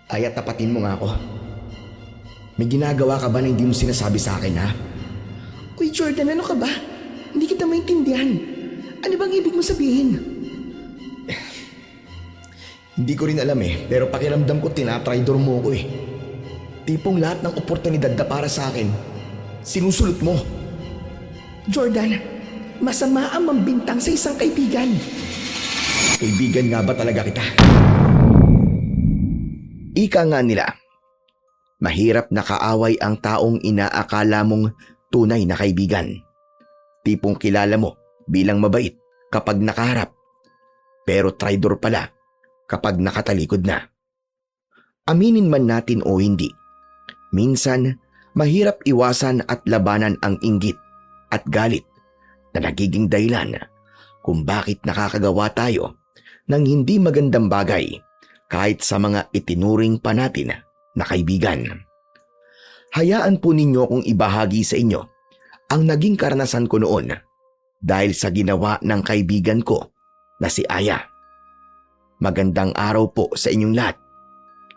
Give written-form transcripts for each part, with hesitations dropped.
Aya, tapatin mo nga ako. May ginagawa ka ba na hindi mo sinasabi sa akin, ha? Uy Jordan, ano ka ba? Hindi kita maintindihan. Ano bang ibig mo sabihin? Hindi ko rin alam pero pakiramdam ko tinatraidor mo ko Tipong lahat ng oportunidad na para sa akin, sinusulot mo. Jordan, masama ang mambintang sa isang kaibigan. Kaibigan nga ba talaga kita? Ika nga nila, mahirap na kaaway ang taong inaakala mong tunay na kaibigan. Tipong kilala mo bilang mabait kapag nakaharap, pero traidor pala kapag nakatalikod na. Aminin man natin o hindi, minsan mahirap iwasan at labanan ang inggit at galit na nagiging dahilan kung bakit nakakagawa tayo ng hindi magandang bagay kahit sa mga itinuring pa natin na kaibigan. Hayaan po ninyo kung ibahagi sa inyo ang naging karanasan ko noon dahil sa ginawa ng kaibigan ko na si Aya. Magandang araw po sa inyong lahat,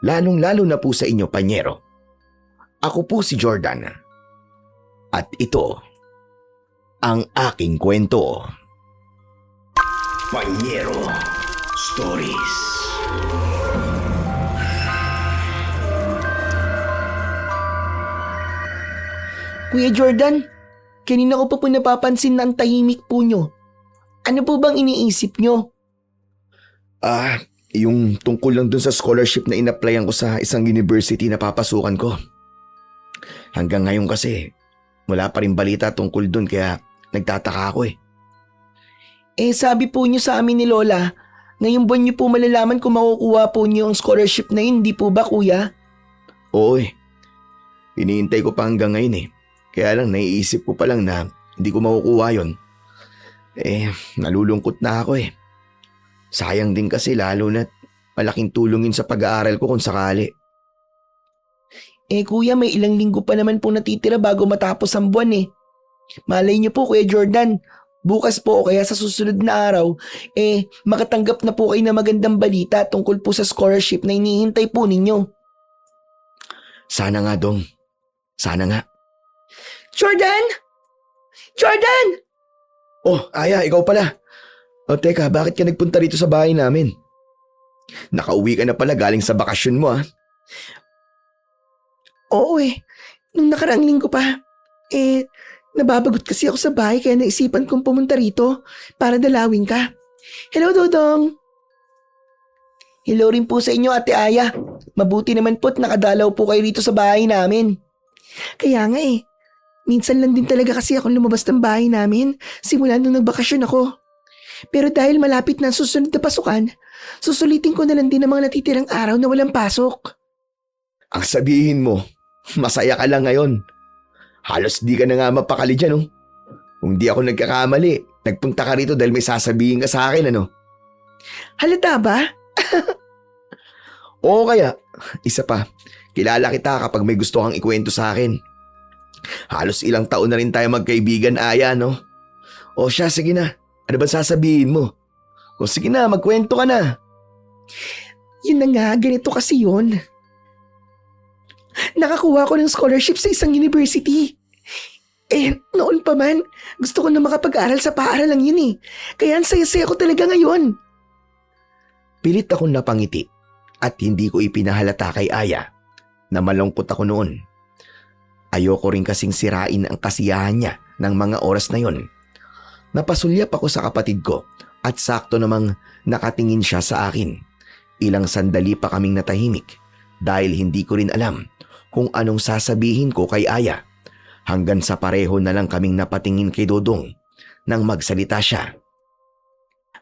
lalong-lalo na po sa inyo, Panyero. Ako po si Jordan at ito ang aking kwento. Panyero Stories. Kuya Jordan, kanina ko pa po napapansin na ang tahimik po nyo. Ano po bang iniisip nyo? Yung tungkol lang dun sa scholarship na in-applyan ko sa isang university na papasukan ko. Hanggang ngayon kasi, wala pa rin balita tungkol dun kaya nagtataka ako Sabi po nyo sa amin ni Lola, ngayong buwan nyo po malalaman kung makukuha po nyo ang scholarship na yun, hindi po ba kuya? Oo Hinihintay ko pa hanggang ngayon Kaya lang naiisip ko pa lang na hindi ko makukuha yun. Nalulungkot na ako Sayang din kasi lalo na't malaking tulong yun sa pag-aaral ko kung sakali. Kuya, may ilang linggo pa naman po natitira bago matapos ang buwan Malay nyo po Kuya Jordan, bukas po o kaya sa susunod na araw, makatanggap na po kayo ng magandang balita tungkol po sa scholarship na hinihintay po ninyo. Sana nga, Dong. Sana nga. Jordan! Jordan! Oh, Aya, ikaw pala. Teka, bakit ka nagpunta rito sa bahay namin? Nakauwi ka na pala galing sa bakasyon mo Oo nung nakaraang linggo pa. Nababagot kasi ako sa bahay kaya naisipan kong pumunta rito para dalawin ka. Hello, Dodong! Hello rin po sa inyo, Ate Aya. Mabuti naman po't nakadalaw po kayo rito sa bahay namin. Kaya nga minsan lang din talaga kasi ako lumabas ng bahay namin simula nung nagbakasyon ako. Pero dahil malapit na ang susunod na pasukan, susulitin ko na lang din ang mga natitirang araw na walang pasok. Ang sabihin mo, masaya ka lang ngayon. Halos di ka na nga mapakali dyan Kung di ako nagkakamali, nagpunta ka rito dahil may sasabihin ka sa akin Halata ba? Oo kaya, isa pa, kilala kita kapag may gusto kang ikwento sa akin. Halos ilang taon na rin tayo magkaibigan, Aya, O siya, sige na. Ano ba sasabihin mo? O sige na, magkwento ka na. Yun na nga, ganito kasi yun. Nakakuha ko ng scholarship sa isang university. Noon pa man, gusto ko na makapag-aral sa paaralang yun Kaya ang saya-saya ko talaga ngayon. Pilit akong napangiti at hindi ko ipinahalata kay Aya na malungkot ako noon. Ayoko rin kasing sirain ang kasiyahan niya ng mga oras na yon. Napasulyap ako sa kapatid ko at sakto namang nakatingin siya sa akin. Ilang sandali pa kaming natahimik dahil hindi ko rin alam kung anong sasabihin ko kay Aya hanggang sa pareho na lang kaming napatingin kay Dodong nang magsalita siya.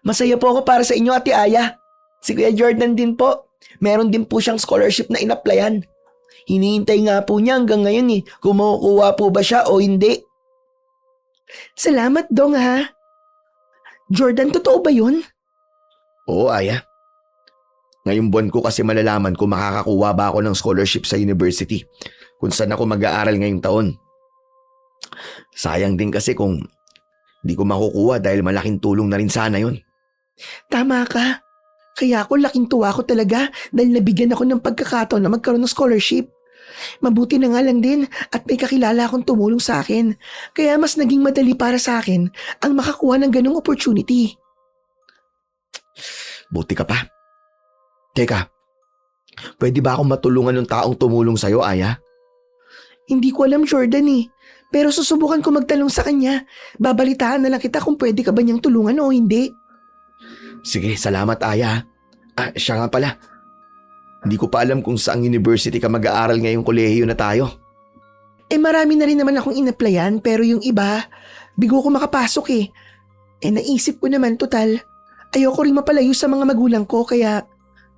Masaya po ako para sa inyo, Ate Aya. Si Kuya Jordan din po. Meron din po siyang scholarship na in-applyan. Hinihintay nga po niya hanggang ngayon kung makukuha po ba siya o hindi. Salamat, Dong, ha? Jordan, totoo ba yun? Oo, Aya. Ngayong buwan ko kasi malalaman kung makakakuha ba ako ng scholarship sa university kung saan ako mag-aaral ngayong taon. Sayang din kasi kung di ko makukuha dahil malaking tulong na rin sana yon. Tama ka. Kaya ako laking tuwa ko talaga dahil nabigyan ako ng pagkakataon na magkaroon ng scholarship. Mabuti na nga lang din at may kakilala akong tumulong sa akin. Kaya mas naging madali para sa akin ang makakuha ng ganong opportunity. Buti ka pa. Teka, pwede ba akong matulungan ng taong tumulong sa'yo, Aya? Hindi ko alam, Jordan eh. Pero susubukan ko magtanong sa kanya. Babalitaan na lang kita kung pwede ka ba niyang tulungan o hindi. Sige, salamat, Aya. Siya nga pala. Hindi ko pa alam kung saang university ka mag-aaral ngayong kolehiyo na tayo. Marami na rin naman akong inaplayan pero yung iba, bigo ko makapasok eh. Naisip ko naman total, ayoko rin mapalayo sa mga magulang ko kaya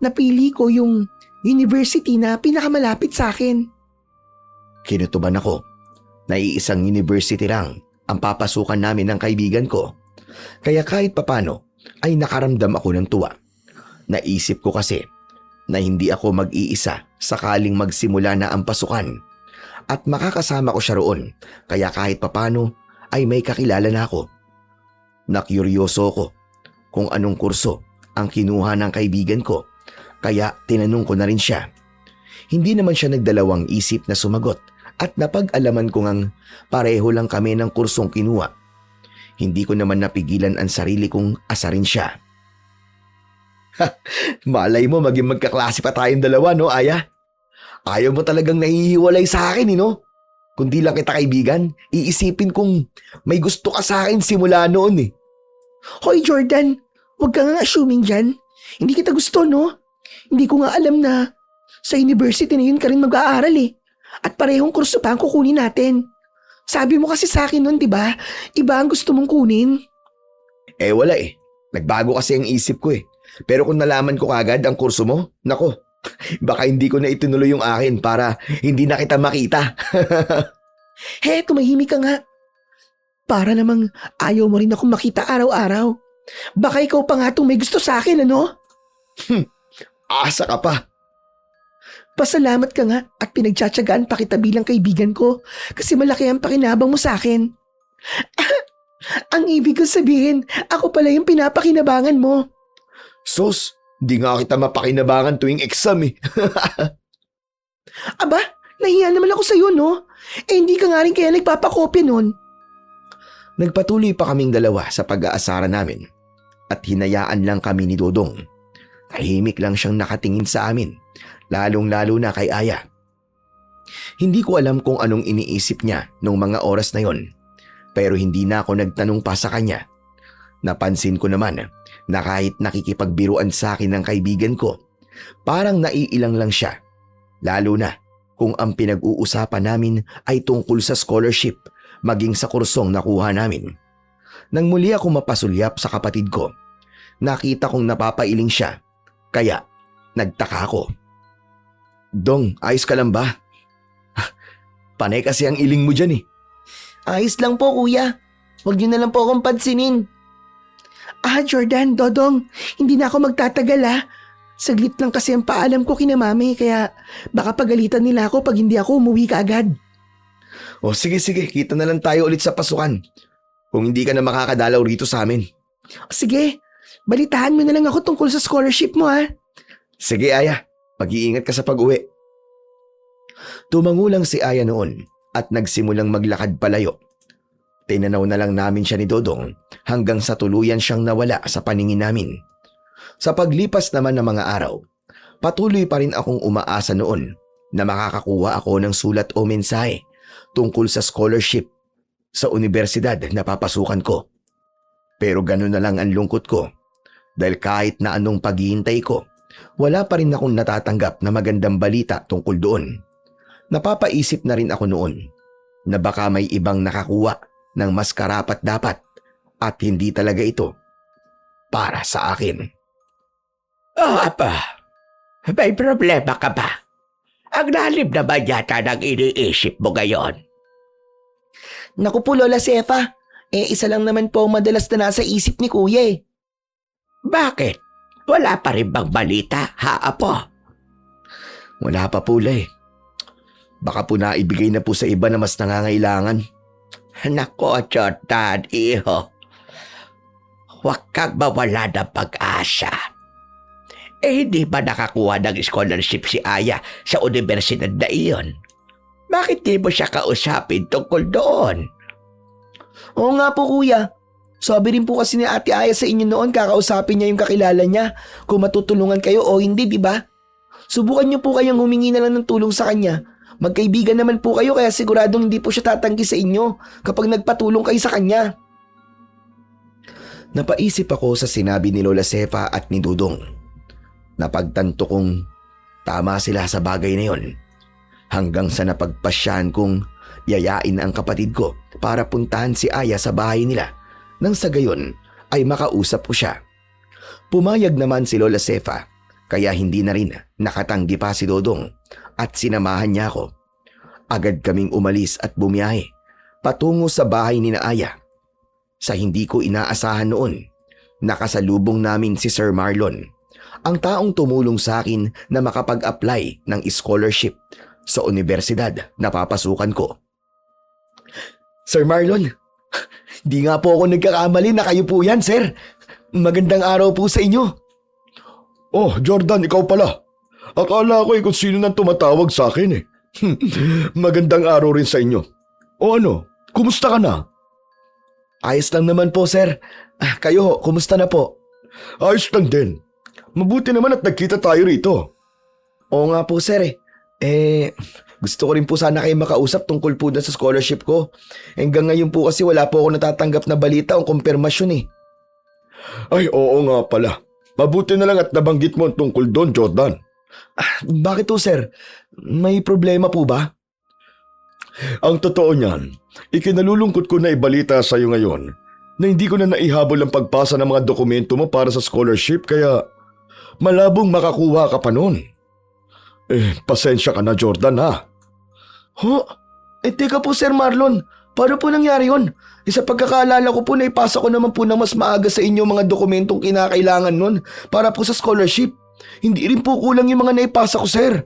napili ko yung university na pinakamalapit sa akin. Kinutuban ako na iisang university lang ang papasukan namin ng kaibigan ko. Kaya kahit papano ay nakaramdam ako ng tuwa. Naisip ko kasi na hindi ako mag-iisa sakaling magsimula na ang pasukan at makakasama ko siya roon kaya kahit papano ay may kakilala na ako. Nakuryoso ko kung anong kurso ang kinuha ng kaibigan ko kaya tinanong ko na rin siya. Hindi naman siya nagdalawang isip na sumagot at napag-alaman ko ngang pareho lang kami ng kursong kinuha. Hindi ko naman napigilan ang sarili kong asarin siya. Malay mo maging magkaklase pa tayong dalawa, no, Aya? Ayaw mo talagang nahihiwalay sa akin, no? Kundi lang kita kaibigan, iisipin kong may gusto ka sa akin simula noon eh. Hoy Jordan, huwag ka nga assuming dyan. Hindi kita gusto, no? Hindi ko nga alam na sa university na yun ka rin mag-aaral eh. At parehong kurso pa ang kukunin natin. Sabi mo kasi sa akin nun, di ba? Iba ang gusto mong kunin. Wala eh. Nagbago kasi ang isip ko eh. Pero kung nalaman ko kagad ang kurso mo, nako, baka hindi ko na itinuloy yung akin para hindi na kita makita. Tumahimik ka nga. Para namang ayaw mo rin akong makita araw-araw. Baka ikaw pa nga itong may gusto sa akin, ano? Asa ka pa. Pasalamat ka nga at pinagtsatsagaan pa kita bilang kaibigan ko kasi malaki ang pakinabang mo sa akin. Ang ibig ko sabihin, ako pala yung pinapakinabangan mo. Sus, di nga kita mapakinabangan tuwing exam eh. Aba, nahiya naman ako sa'yo, no? Hindi ka nga rin kaya nagpapakopya nun. Nagpatuloy pa kaming dalawa sa pag-aasara namin at hinayaan lang kami ni Dodong. Tahimik lang siyang nakatingin sa amin, lalong-lalo na kay Aya. Hindi ko alam kung anong iniisip niya nung mga oras na yon, pero hindi na ako nagtanong pa sa kanya. Napansin ko naman na kahit nakikipagbiruan sa akin ng kaibigan ko, parang naiilang lang siya. Lalo na kung ang pinag-uusapan namin ay tungkol sa scholarship maging sa kursong nakuha namin. Nang muli ako mapasulyap sa kapatid ko, nakita kong napapailing siya, kaya nagtaka ako. Dong, ayos ka lang ba? Panay kasi ang iling mo dyan eh. Ayos lang po, kuya. Huwag niyo na lang po akong pansinin. Jordan, Dodong, hindi na ako magtatagal Saglit lang kasi ang paalam ko kina mami kaya baka pagalitan nila ako pag hindi ako umuwi kaagad. O sige, kita na lang tayo ulit sa pasukan. Kung hindi ka na makakadalaw rito sa amin. Sige, balitaan mo na lang ako tungkol sa scholarship mo Sige Aya, mag-iingat ka sa pag-uwi. Tumango lang si Aya noon at nagsimulang maglakad palayo. Tinanaw na lang namin siya ni Dodong hanggang sa tuluyan siyang nawala sa paningin namin. Sa paglipas naman ng mga araw, patuloy pa rin akong umaasa noon na makakakuha ako ng sulat o mensahe tungkol sa scholarship sa universidad na papasukan ko. Pero gano'n na lang ang lungkot ko dahil kahit na anong paghihintay ko, wala pa rin akong natatanggap na magandang balita tungkol doon. Napapaisip na rin ako noon na baka may ibang nakakuha ng mas karapat-dapat at hindi talaga ito para sa akin. Apa, may problema ka ba? Ang lalim naman yata ng iniisip mo ngayon. Naku po, Lola Sefa. Isa lang naman po ang madalas na nasa isip ni kuya Bakit? Wala pa rin bang balita, ha, Apo? Wala pa po, Lay. Baka po naibigay na po sa iba na mas nangangailangan. Nako, Jordan, iho. Huwag kang mawala ng pag-asa. hindi ba nakakuha ng scholarship si Aya sa universidad na iyon? Bakit di mo siya kausapin tungkol doon? Oo nga po kuya. Sabi rin po kasi ni Ate Aya sa inyo noon kakausapin niya yung kakilala niya kung matutulungan kayo o hindi, di ba? Subukan niyo po kayang humingi na lang ng tulong sa kanya. Magkaibigan naman po kayo kaya siguradong hindi po siya tatanggi sa inyo kapag nagpatulong kayo sa kanya. Napaisip ako sa sinabi ni Lola Sefa at ni Dudong. Napagtanto kong tama sila sa bagay na yon. Hanggang sa napagpasyahan kong yayain ang kapatid ko para puntahan si Aya sa bahay nila nang sa gayon ay makausap ko siya. Pumayag naman si Lola Sefa kaya hindi na rin nakatanggi pa si Dodong at sinamahan niya ako. Agad kaming umalis at bumiyahe patungo sa bahay ni Aya. Sa hindi ko inaasahan noon, nakasalubong namin si Sir Marlon, ang taong tumulong sa akin na makapag-apply ng scholarship sa universidad na papasukan ko. Sir Marlon, di nga po ako nagkakamali na kayo po yan, sir. Magandang araw po sa inyo. Oh, Jordan, ikaw pala. Akala ko kung sino nang tumatawag sa akin eh. Magandang araw rin sa inyo. O ano, kumusta ka na? Ayos lang naman po, sir. Kayo, kumusta na po? Ayos lang din. Mabuti naman at nagkita tayo rito. Oo nga po, sir gusto ko rin po sana kayo makausap tungkol po dun sa scholarship ko. Hanggang ngayon po kasi wala po ako natatanggap na balita o kumpirmasyon eh. Ay, oo nga pala. Mabuti na lang at nabanggit mo ang tungkol doon, Jordan. Bakit po, sir? May problema po ba? Ang totoo niyan, ikinalulungkot ko na ibalita sa iyo ngayon na hindi ko na naihabol ang pagpasa ng mga dokumento mo para sa scholarship kaya malabong makakuha ka pa noon. Pasensya ka na, Jordan, ha? Teka po, Sir Marlon. Paano po nangyari yun? Sa pagkakaalala ko po, naipasa ko naman po ng mas maaga sa inyo mga dokumentong kinakailangan nun para po sa scholarship. Hindi rin po kulang yung mga naipasa ko, sir.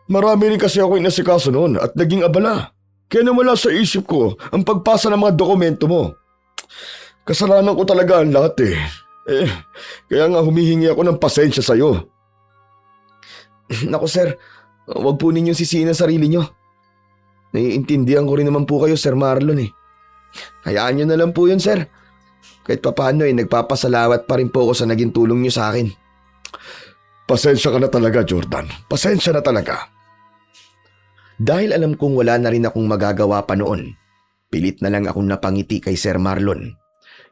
Marami rin kasi ako inasikaso noon at naging abala. Kaya nawala sa isip ko ang pagpasa ng mga dokumento mo. Kasalanan ko talaga ang lahat eh. Kaya nga humihingi ako ng pasensya sa'yo. Naku, sir. Huwag po ninyong sisihin ang sarili nyo. Naiintindihan ko rin naman po kayo, Sir Marlon eh. Hayaan nyo na lang po yun, sir. Kahit papaano nagpapasalamat pa rin po ako sa naging tulong nyo sa akin. Pasensya ka na talaga, Jordan. Pasensya na talaga. Dahil alam kong wala na rin akong magagawa pa noon, pilit na lang akong napangiti kay Sir Marlon.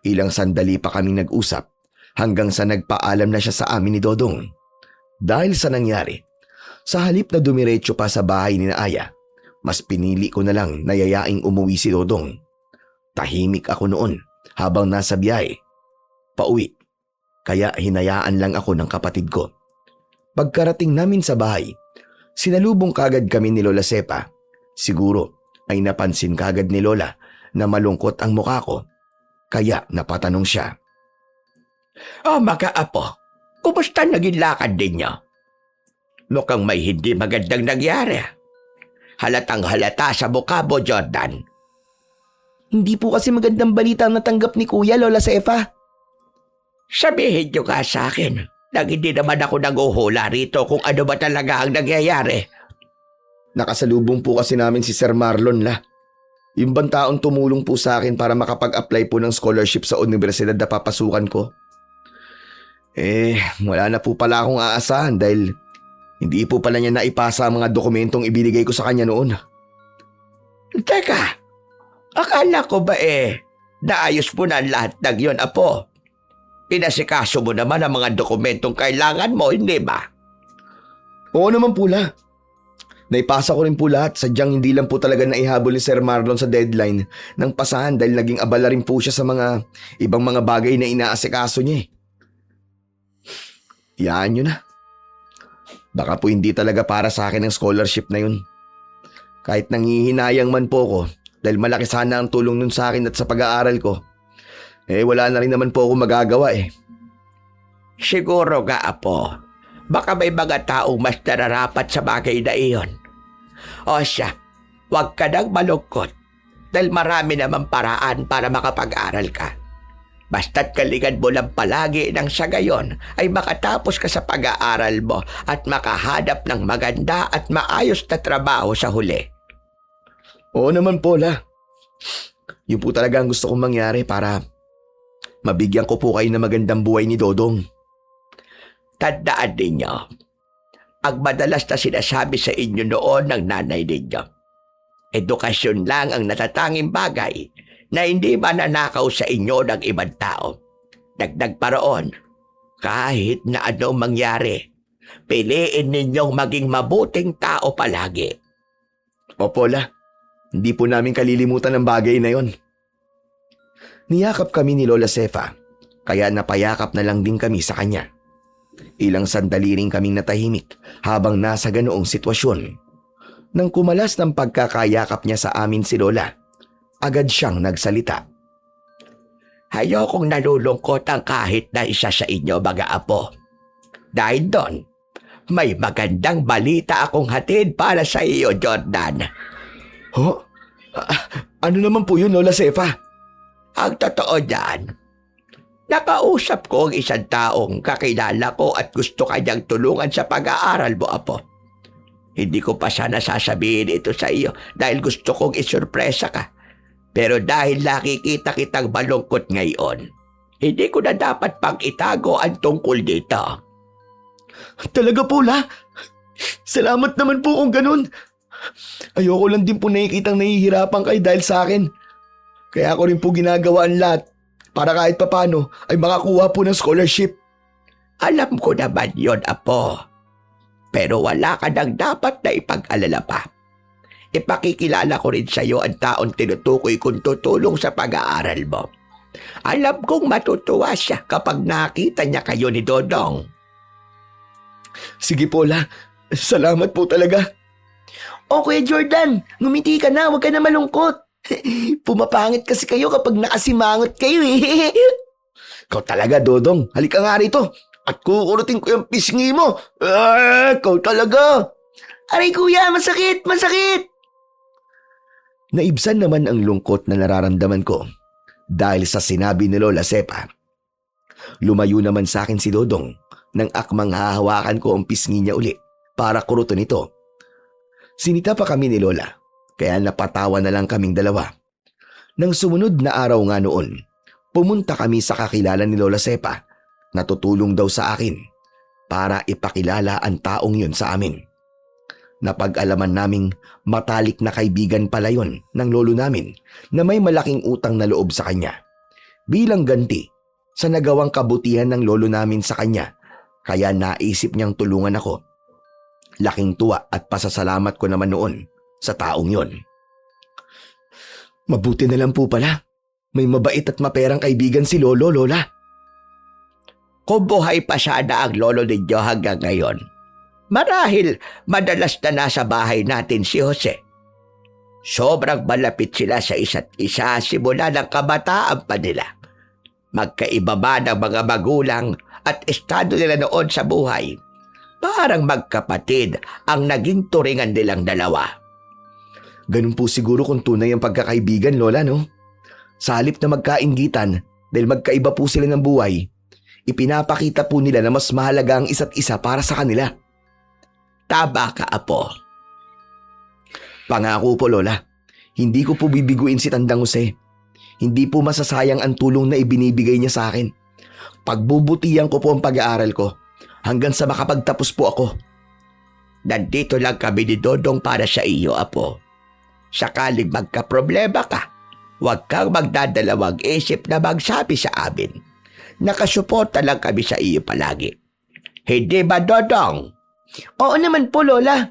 Ilang sandali pa kaming nag-usap hanggang sa nagpaalam na siya sa amin ni Dodong. Dahil sa nangyari, sa halip na dumiretso pa sa bahay ni Aya, mas pinili ko na lang na yayaing umuwi si Dodong. Tahimik ako noon habang nasa biyahe. Pauwi, kaya hinayaan lang ako ng kapatid ko. Pagkarating namin sa bahay, sinalubong kagad kami ni Lola Sepa. Siguro ay napansin kagad ni Lola na malungkot ang mukha ko, kaya napatanong siya. Mga apo, kumusta naging lakad ninyo? Mukhang may hindi magandang nangyari. Halatang halata sa mukha mo, Jordan. Hindi po kasi magandang balita ang natanggap ni Kuya, Lola Sefa. Sabihin niyo nga sa akin nang hindi naman ako nag-uhula rito kung ano ba talaga ang nangyayari. Nakasalubong po kasi namin si Sir Marlon la. Yung bang taong tumulong po sa akin para makapag-apply po ng scholarship sa universidad na papasukan ko. Wala na po pala akong aasahan dahil hindi po pala niya naipasa ang mga dokumentong ibinigay ko sa kanya noon. Teka, akala ko ba naayos mo na lahat ng yun, apo? Inasikaso mo naman ang mga dokumentong kailangan mo, hindi ba? Oo naman po la. Naipasa ko rin po lahat, sadyang hindi lang po talaga naihabol ni Sir Marlon sa deadline ng pasahan dahil naging abala rin po siya sa mga ibang mga bagay na inaasikaso niya. Iyaan nyo na. Baka po hindi talaga para sa akin ang scholarship na yun. Kahit nangihinayang man po ko dahil malaki sana ang tulong nun sa akin at sa pag-aaral ko, wala na rin naman po ako magagawa eh. Siguro nga, apo. Baka may mga taong mas nararapat sa bagay na iyon. O siya, huwag ka nang malungkot dahil marami namang paraan para makapag-aral ka. Basta't galingan mo lang palagi nang sa gayon ay makatapos ka sa pag-aaral mo at makahanap ng maganda at maayos na trabaho sa huli. Oo naman po, La. Yun po talaga ang gusto kong mangyari para mabigyan ko po kayo ng magandang buhay ni Dodong. Tandaan ninyo, ang madalas na sinasabi sa inyo noon ng nanay ninyo, edukasyon lang ang natatanging bagay na hindi mananakaw sa inyo ng ibang tao. Dagdag pa roon, kahit na anong mangyari, piliin ninyong maging mabuting tao palagi. Opo, La. Hindi po namin kalilimutan ang bagay na yon. Niyakap kami ni Lola Sefa, kaya napayakap na lang din kami sa kanya. Ilang sandali rin kaming natahimik habang nasa ganoong sitwasyon. Nang kumalas ng pagkakayakap niya sa amin si Lola, agad siyang nagsalita. Ayokong nalulungkot ang kahit na isa sa inyo, mga apo. Dahil doon, may magandang balita akong hatid para sa iyo, Jordan. Ho? Ano naman po yun, Lola Sefa? Ang totoo niyan, nakausap ko ang isang taong kakilala ko at gusto kanyang tulungan sa pag-aaral mo, apo. Hindi ko pa sana sasabihin ito sa iyo dahil gusto kong isurpresa ka. Pero dahil nakikita kitang malungkot ngayon, hindi ko na dapat pang itago ang tungkol dito. Talaga po, La? Salamat naman po kung ganun. Ayoko lang din po nakikitang nahihirapan kayo dahil sa akin. Kaya ako rin po ginagawa ang lahat para kahit papano ay makakuha po ng scholarship. Alam ko naman yon, apo. Pero wala ka nang dapat na ipag-alala pa. Ipakikilala ko rin sa iyo ang taong tinutukoy kong tutulong sa pag-aaral mo. Alam kong matutuwa siya kapag nakita niya kayo ni Dodong. Sige po, La. Salamat po talaga. O Kuya Jordan, ngumiti ka na, huwag ka na malungkot. Pumapangit kasi kayo kapag nakasimangot kayo eh. Ikaw talaga, Dodong. Halika nga rito. At kukurutin ko yung pisngi mo. Ikaw talaga. Aray kuya, masakit, masakit. Naibsan naman ang lungkot na nararamdaman ko dahil sa sinabi ni Lola Sepa. Lumayo naman sa akin si Dodong nang akmang hahawakan ko ang pisngi niya uli para kurutin ito. Sinita pa kami ni Lola kaya napatawa na lang kaming dalawa. Nang sumunod na araw nga noon, pumunta kami sa kakilala ni Lola Sepa na tutulong daw sa akin para ipakilala ang taong yun sa amin. Napag-alaman naming matalik na kaibigan pala yun ng lolo namin na may malaking utang na loob sa kanya. Bilang ganti sa nagawang kabutihan ng lolo namin sa kanya, kaya naisip niyang tulungan ako. Laking tuwa at pasasalamat ko naman noon sa taong yon. Mabuti na lang po pala. May mabait at maperang kaibigan si Lolo, Lola. Kung buhay pa sana ang lolo ninyo hanggang ngayon, marahil madalas na nasa bahay natin si Jose. Sobrang malapit sila sa isa't isa simula ng kabataan pa nila. Magkaiba ba ng mga magulang at estado nila noon sa buhay? Parang magkapatid ang naging turingan nilang dalawa. Ganun po siguro kung tunay ang pagkakaibigan, Lola, no? Sa halip na magkainggitan dahil magkaiba po sila ng buhay, ipinapakita po nila na mas mahalaga ang isa't isa para sa kanila. Tama ka, apo. Pangako po, Lola, hindi ko po bibiguin si Tandang Jose. Hindi po masasayang ang tulong na ibinibigay niya sa akin. Pagbubutihan ko po ang pag-aaral ko hanggang sa makapagtapos po ako. Nandito lang kami ni Dodong para sa iyo, apo. Sakaling magka-problema ka, huwag kang magdadalawang isip na magsabi sa amin. Nakasuporta lang kami sa iyo palagi. Hindi ba, Dodong? Oo naman po, Lola.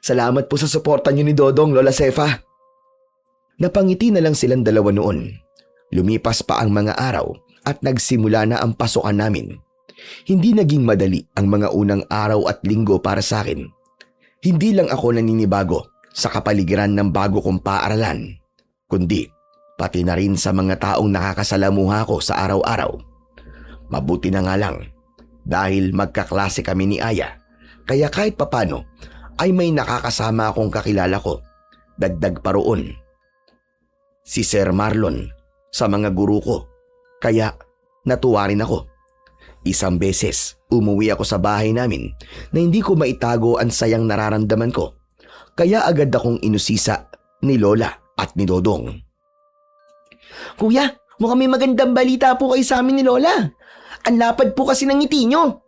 Salamat po sa suporta niyo ni Dodong, Lola Sefa. Napangiti na lang silang dalawa noon. Lumipas pa ang mga araw at nagsimula na ang pasukan namin. Hindi naging madali ang mga unang araw at linggo para sa akin. Hindi lang ako naninibago sa kapaligiran ng bago kong paaralan, kundi pati na rin sa mga taong nakakasalamuha ko sa araw-araw. Mabuti na nga lang dahil magkaklase kami ni Aya, kaya kahit papano ay may nakakasama akong kakilala ko. Dagdag pa roon si Sir Marlon sa mga guru ko Kaya natuwa rin ako. Isang beses, umuwi ako sa bahay namin na hindi ko maitago ang sayang nararamdaman ko. Kaya agad akong inusisa ni Lola at ni Dodong. Kuya, mukhang may magandang balita po kayo sa amin ni Lola. Ang lapad po kasi ng ngiti nyo.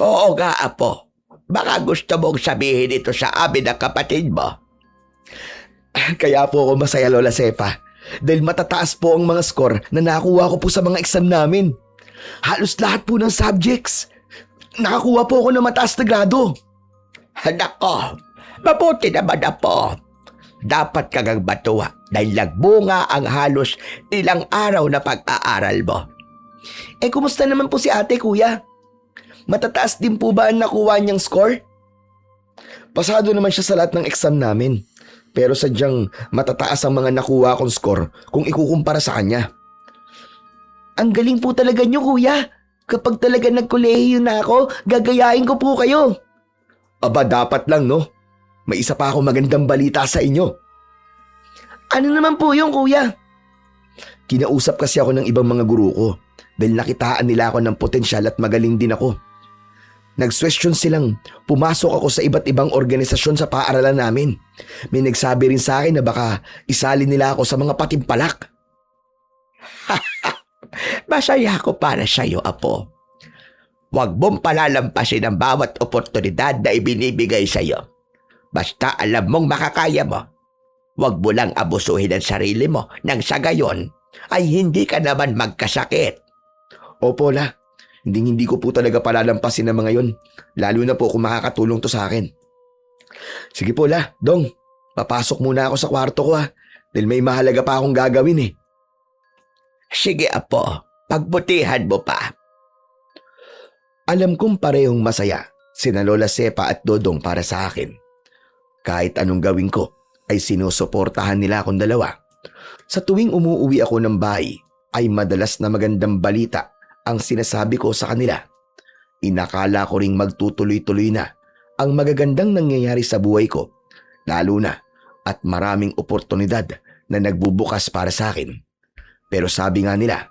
Oo nga, Apo. Baka gusto mong sabihin ito sa amin ng kapatid mo. Kaya po ako masaya, Lola Sepa. Dahil matataas po ang mga score na nakuha ko po sa mga exam namin. Halos lahat po ng subjects. Nakakuha po ako ng mataas na grado. Nako, mabuti naman, Apo. Dapat kang batuwa dahil nagbunga ang halos ilang araw na pag-aaral mo. Kumusta naman po si ate, kuya? Matataas din po ba ang nakuha niyang score? Pasado naman siya sa lahat ng exam namin. Pero sadyang matataas ang mga nakuha kong score kung ikukumpara sa kanya. Ang galing po talaga niyo, kuya. Kapag talaga nagkolehiyo na ako, gagayain ko po kayo. Aba, dapat lang, no? May isa pa akong magandang balita sa inyo. Ano naman po yung kuya? Kinausap kasi ako ng ibang mga guro ko dahil nakitaan nila ako ng potensyal at magaling din ako. Nag-question silang pumasok ako sa iba't ibang organisasyon sa paaralan namin. May nagsabi rin sa akin na baka isali nila ako sa mga patimpalak. Masaya ako para sa iyo, Apo. Huwag mong palalampasin ang bawat oportunidad na ibinibigay sa iyo. Basta alam mong makakaya mo. Huwag mo lang abusuhin ang sarili mo nang sa gayon ay hindi ka naman magkasakit. Opo, La. Hindi ko po talaga palalampasin ang mga yon. Lalo na po kung makakatulong to sa akin. Sige po, La. Dong, papasok muna ako sa kwarto ko ha. Dahil may mahalaga pa akong gagawin eh. Sige, Apo. Pagbutihan mo pa. Alam kong parehong masaya sina Lola Sepa at Dodong para sa akin. Kahit anong gawin ko ay sinusuportahan nila akong dalawa. Sa tuwing umuuwi ako ng bahay ay madalas na magandang balita ang sinasabi ko sa kanila. Inakala ko ring magtutuloy-tuloy na ang magagandang nangyayari sa buhay ko, lalo na at maraming oportunidad na nagbubukas para sa akin. Pero sabi nga nila,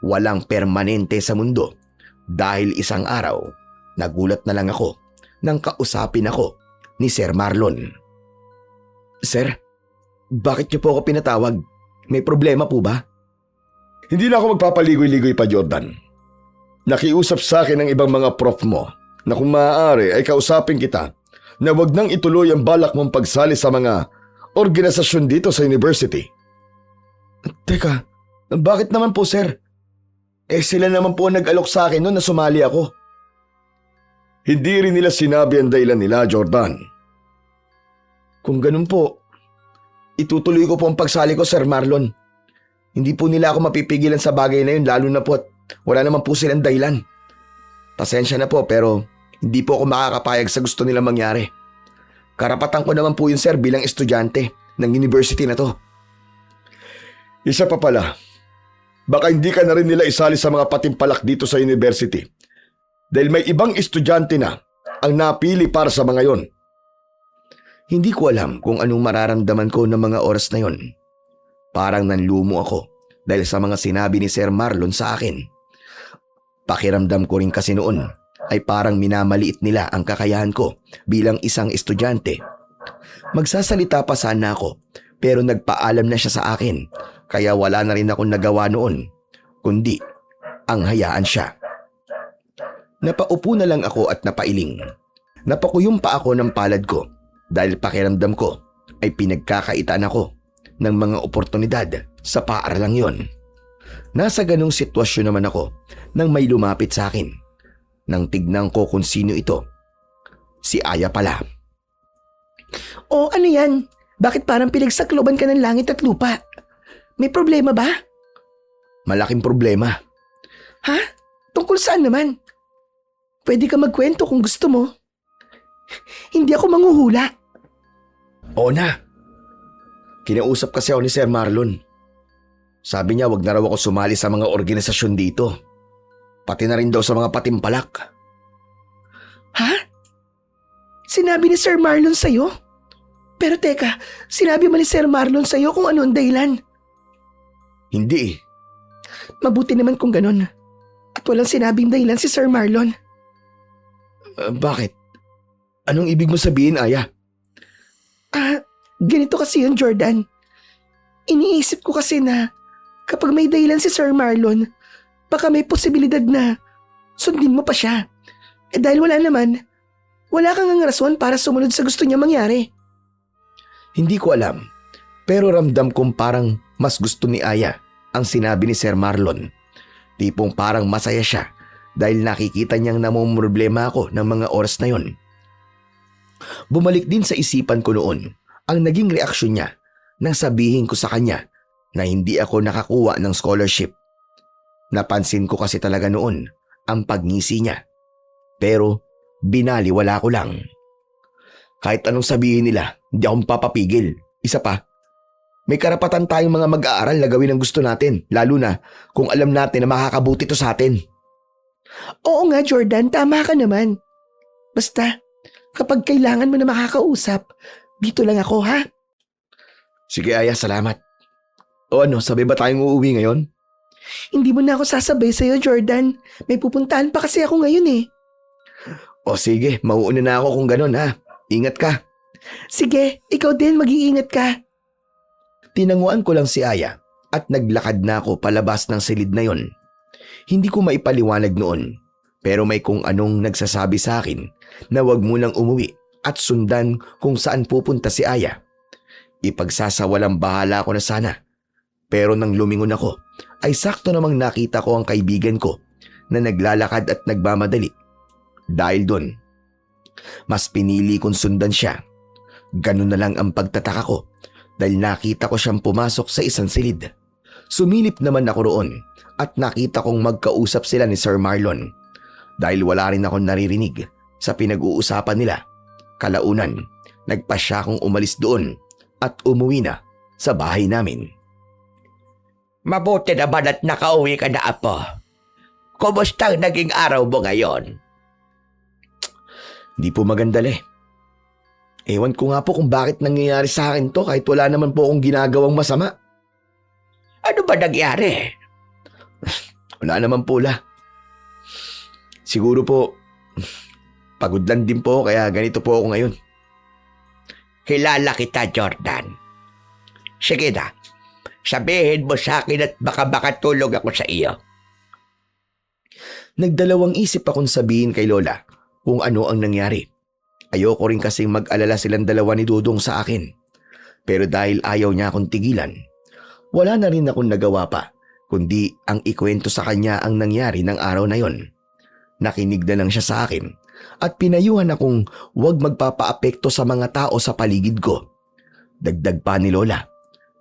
walang permanente sa mundo dahil isang araw, nagulat na lang ako nang kausapin ako ni Sir Marlon. Sir, bakit niyo po ako pinatawag? May problema po ba? Hindi na ako magpapaligoy-ligoy pa, Jordan. Nakiusap sa akin ng ibang mga prof mo na kung maaari ay kausapin kita na wag nang ituloy ang balak mong pagsali sa mga organisasyon dito sa university. Teka, bakit naman po, sir? Sila naman po ang nag-alok sa akin noon na sumali ako. Hindi rin nila sinabi ang dahilan nila, Jordan. Kung ganun po, itutuloy ko po ang pagsali ko, Sir Marlon. Hindi po nila ako mapipigilan sa bagay na yun, lalo na po at wala naman po silang dahilan. Pasensya na po pero hindi po ako makakapayag sa gusto nilang mangyari. Karapatan ko naman po yun, sir, bilang estudyante ng university na to. Isa pa pala, baka hindi ka na rin nila isali sa mga patimpalak dito sa university dahil may ibang estudyante na ang napili para sa mga yon. Hindi ko alam kung anong mararamdaman ko ng mga oras na yon. Parang nanlumo ako dahil sa mga sinabi ni Sir Marlon sa akin. Pakiramdam ko rin kasi noon ay parang minamaliit nila ang kakayahan ko bilang isang estudyante. Magsasalita pa sana ako pero nagpaalam na siya sa akin kaya wala na rin akong nagawa noon kundi ang hayaan siya. Napaupo na lang ako at napailing. Napakuyom pa ako ng palad ko dahil pakiramdam ko ay pinagkakaitaan ako ng mga oportunidad sa paaralang yon. Nasa ganong sitwasyon naman ako nang may lumapit sa akin. Nang tignan ko kung sino ito. Si Aya pala. O ano yan? Bakit parang pinagsakloban ka ng langit at lupa? May problema ba? Malaking problema. Ha? Tungkol saan naman? Pwede ka magkwento kung gusto mo. Hindi ako manghuhula. Oo na. Kinausap kasi ako ni Sir Marlon. Sabi niya wag na raw ako sumali sa mga organisasyon dito. Pati na rin daw sa mga patimpalak. Ha? Sinabi ni Sir Marlon sa'yo? Pero teka, sinabi mo ni Sir Marlon sa'yo kung ano ang dahilan? Hindi eh. Mabuti naman kung ganun. At walang sinabing dahilan si Sir Marlon. Bakit? Anong ibig mo sabihin, Aya? Ganito kasi yun, Jordan. Iniisip ko kasi na kapag may dahilan si Sir Marlon, baka may posibilidad na sundin mo pa siya. Dahil wala naman, wala kang ang rason para sumunod sa gusto niya mangyari. Hindi ko alam, pero ramdam kong parang mas gusto ni Aya ang sinabi ni Sir Marlon. Tipong parang masaya siya dahil nakikita niyang namumroblema ako ng mga oras na yon. Bumalik din sa isipan ko noon ang naging reaksyon niya nang sabihin ko sa kanya na hindi ako nakakuha ng scholarship. Napansin ko kasi talaga noon ang pagngisi niya. Pero binaliwala ko lang. Kahit anong sabihin nila, hindi akong papapigil. Isa pa, may karapatan tayong mga mag-aaral na gawin ang gusto natin, lalo na kung alam natin na makakabuti to sa atin. Oo nga, Jordan, tama ka naman. Basta, kapag kailangan mo na makakausap, dito lang ako, ha? Sige, Aya, salamat. O ano, sabay ba tayong uuwi ngayon? Hindi mo na ako sasabay sa'yo, Jordan. May pupuntahan pa kasi ako ngayon eh. O sige, mauuna na ako kung ganun ha. Ingat ka. Sige, ikaw din mag-iingat ka. Tinanguan ko lang si Aya at naglakad na ako palabas ng silid na yon. Hindi ko maipaliwanag noon, pero may kung anong nagsasabi sa akin na wag munang umuwi at sundan kung saan pupunta si Aya. Ipagsasawalang bahala ko na sana. Pero nang lumingon ako, ay sakto namang nakita ko ang kaibigan ko na naglalakad at nagmamadali. Dahil doon, mas pinili kong sundan siya. Ganun na lang ang pagtataka ko dahil nakita ko siyang pumasok sa isang silid. Sumilip naman ako roon at nakita kong magkausap sila ni Sir Marlon. Dahil wala rin akong naririnig sa pinag-uusapan nila. Kalaunan, nagpasya akong umalis doon at umuwi na sa bahay namin. Mabuti naman at nakauwi ka na, Apo. Kumusta ang naging araw mo ngayon? Di po maganda Ewan ko nga po kung bakit nangyayari sa akin to kahit wala naman po akong ginagawang masama. Ano ba nangyari? Wala naman po Siguro po, pagod lang din po kaya ganito po ako ngayon. Kilala kita, Jordan. Sige na, sabihin mo sa akin at baka makatulog ako sa iyo. Nagdalawang isip akong sabihin kay Lola kung ano ang nangyari. Ayoko rin kasing mag-alala silang dalawa ni Dudong sa akin. Pero dahil ayaw niya akong tigilan, wala na rin akong nagawa pa kundi ang ikwento sa kanya ang nangyari ng araw na yon. Nakinig na lang siya sa akin at pinayuhan akong huwag magpapaapekto sa mga tao sa paligid ko. Dagdag pa ni Lola,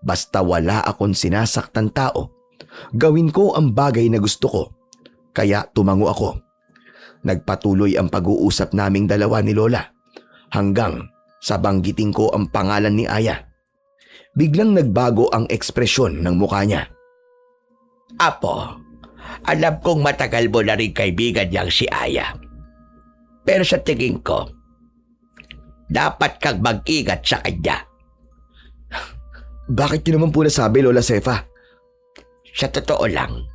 basta wala akong sinasaktan tao, gawin ko ang bagay na gusto ko. Kaya tumango ako. Nagpatuloy ang pag-uusap naming dalawa ni Lola hanggang sa banggitin ko ang pangalan ni Aya. Biglang nagbago ang ekspresyon ng mukha niya. Apo, alam kong matagal mo na rin kaibigan niyang si Aya. Pero sa tingin ko, dapat kang mag-ingat sa kanya. Bakit niyo naman po nasabi, Lola Sefa? Sa totoo lang,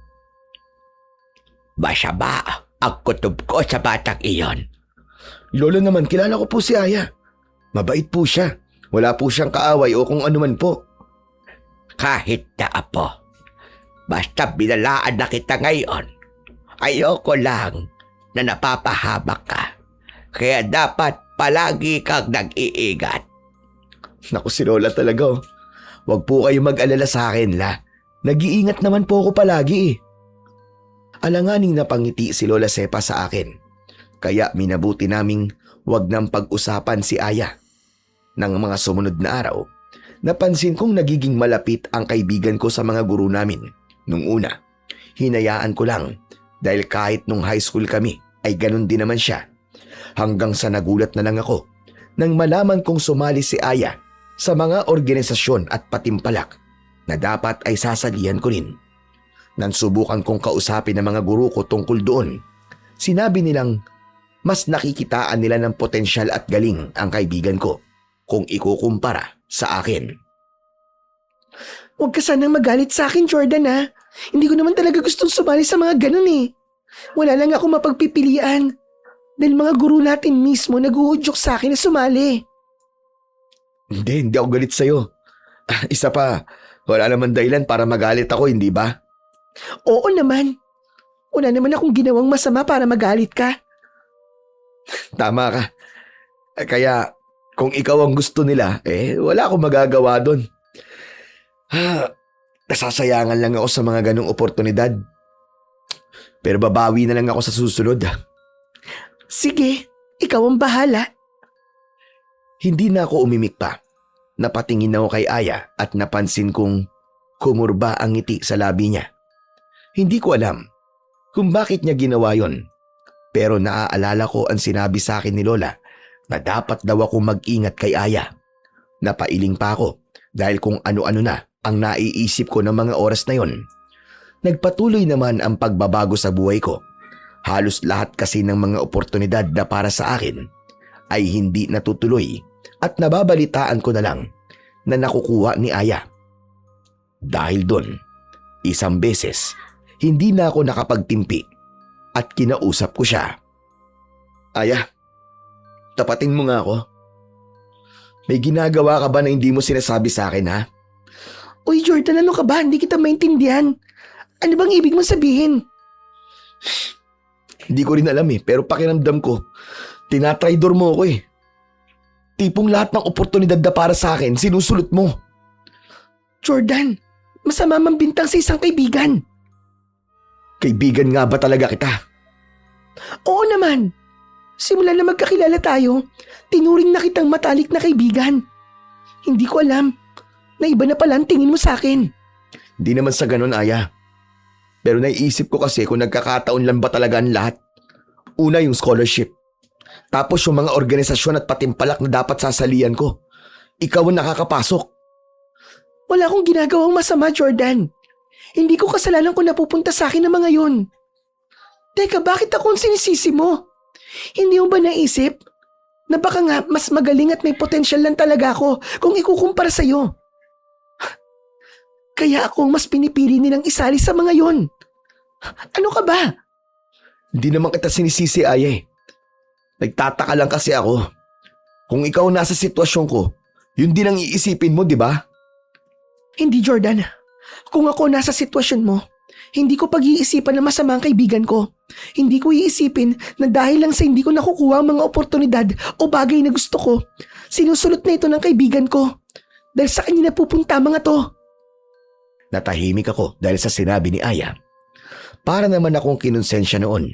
masama ang kutob ko sa batang iyon. Lola naman, kilala ko po si Aya. Mabait po siya. Wala po siyang kaaway o kung ano man po. Kahit na, Apo, basta binalaan na kita ngayon, ayoko lang na napapahamak ka. Kaya dapat palagi kang nag-iingat. Naku, si Lola talaga. Huwag po kayo mag-alala sa akin, La. Nag-iingat naman po ako palagi. Alanganing napangiti si Lola Sepa sa akin. Kaya minabuti naming huwag nang pag-usapan si Aya. Nang mga sumunod na araw, napansin kong nagiging malapit ang kaibigan ko sa mga guro namin. Nung una, hinayaan ko lang dahil kahit nung high school kami ay ganun din naman siya. Hanggang sa nagulat na lang ako nang malaman kong sumali si Aya sa mga organisasyon at patimpalak na dapat ay sasalihan ko rin. Nang subukan kong kausapin ng mga guro ko tungkol doon, sinabi nilang mas nakikitaan nila ng potensyal at galing ang kaibigan ko kung ikukumpara sa akin. Huwag ka sanang magalit sa akin, Jordan ha. Hindi ko naman talaga gustong sumali sa mga ganun eh. Wala lang ako mapagpipilian. Dahil mga guru natin mismo naguhudyok sa akin na sumali. Hindi ako galit sa'yo. Isa pa, wala naman dahilan para magalit ako, hindi ba? Oo naman. Wala naman akong ginawang masama para magalit ka. Tama ka. Kaya, kung ikaw ang gusto nila, wala akong magagawa doon. Nasasayangan lang ako sa mga ganong oportunidad. Pero babawi na lang ako sa susunod. Sige, ikaw ang bahala. Hindi na ako umimik pa. Napatingin ako kay Aya at napansin kong kumurba ang ngiti sa labi niya. Hindi ko alam kung bakit niya ginawa yon. Pero naaalala ko ang sinabi sa akin ni Lola na dapat daw ako mag-ingat kay Aya. Napailing pa ako dahil kung ano-ano na ang naiisip ko ng mga oras na yon. Nagpatuloy naman ang pagbabago sa buhay ko. Halos lahat kasi ng mga oportunidad na para sa akin ay hindi natutuloy at nababalitaan ko na lang na nakukuha ni Aya. Dahil doon, isang beses, hindi na ako nakapagtimpi at kinausap ko siya. Aya, tapatin mo nga ako. May ginagawa ka ba na hindi mo sinasabi sa akin ha? Uy Jordan, ano ka ba? Hindi kita maintindihan. Ano bang ibig mo sabihin? Hindi ko rin alam pero pakiramdam ko, tinatraidor mo ako Tipong lahat ng oportunidad na para sa akin, sinusulot mo. Jordan, masama mang bintang sa isang kaibigan. Kaibigan nga ba talaga kita? Oo naman. Simula na magkakilala tayo, tinuring na kitang matalik na kaibigan. Hindi ko alam na iba na pala ang tingin mo sa akin. Di naman sa ganun, Aya. Pero naiisip ko kasi kung nagkakataon lang ba talaga ang lahat. Una yung scholarship. Tapos yung mga organisasyon at patimpalak na dapat sasalian ko. Ikaw ang nakakapasok. Wala akong ginagawang masama, Jordan. Hindi ko kasalanan kung napupunta sa akin ang mga yun. Teka, bakit ako ang sinisisi mo? Hindi mo ba naisip na baka nga mas magaling at may potensyal lang talaga ako kung ikukumpara sa'yo? Kaya ako ang mas pinipili nilang isali sa mga yon. Ano ka ba? Hindi naman kita sinisisi, Aya Nagtataka lang kasi ako. Kung ikaw nasa sitwasyon ko, yun din ang iisipin mo, di ba? Hindi, Jordan. Kung ako nasa sitwasyon mo, hindi ko pag-iisipan na masama ang kaibigan ko. Hindi ko iisipin na dahil lang sa hindi ko nakukuha ang mga oportunidad o bagay na gusto ko, sinusulot na ito ng kaibigan ko. Dahil sa kanya napupunta mga to. Natahimik ako dahil sa sinabi ni Aya. Para naman akong kinonsensya noon.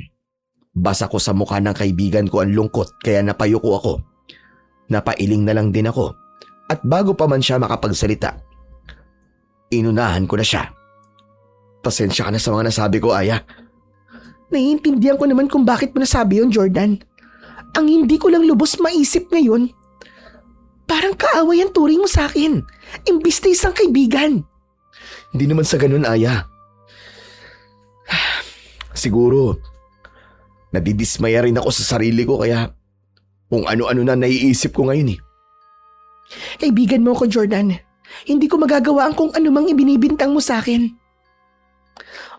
Basa ko sa mukha ng kaibigan ko ang lungkot kaya napayuko ako. Napailing na lang din ako at bago pa man siya makapagsalita, inunahan ko na siya. Pasensya ka na sa mga nasabi ko, Aya. Naiintindihan ko naman kung bakit mo nasabi yun, Jordan. Ang hindi ko lang lubos maisip ngayon, parang kaaway ang turing mo sa akin, imbis na isang kaibigan. Hindi naman sa ganun, Aya. Siguro, nadidismaya rin ako sa sarili ko kaya kung ano-ano na naiisip ko ngayon Kaibigan mo ko, Jordan. Hindi ko magagawa ang kung anumang ibinibintang mo sa akin.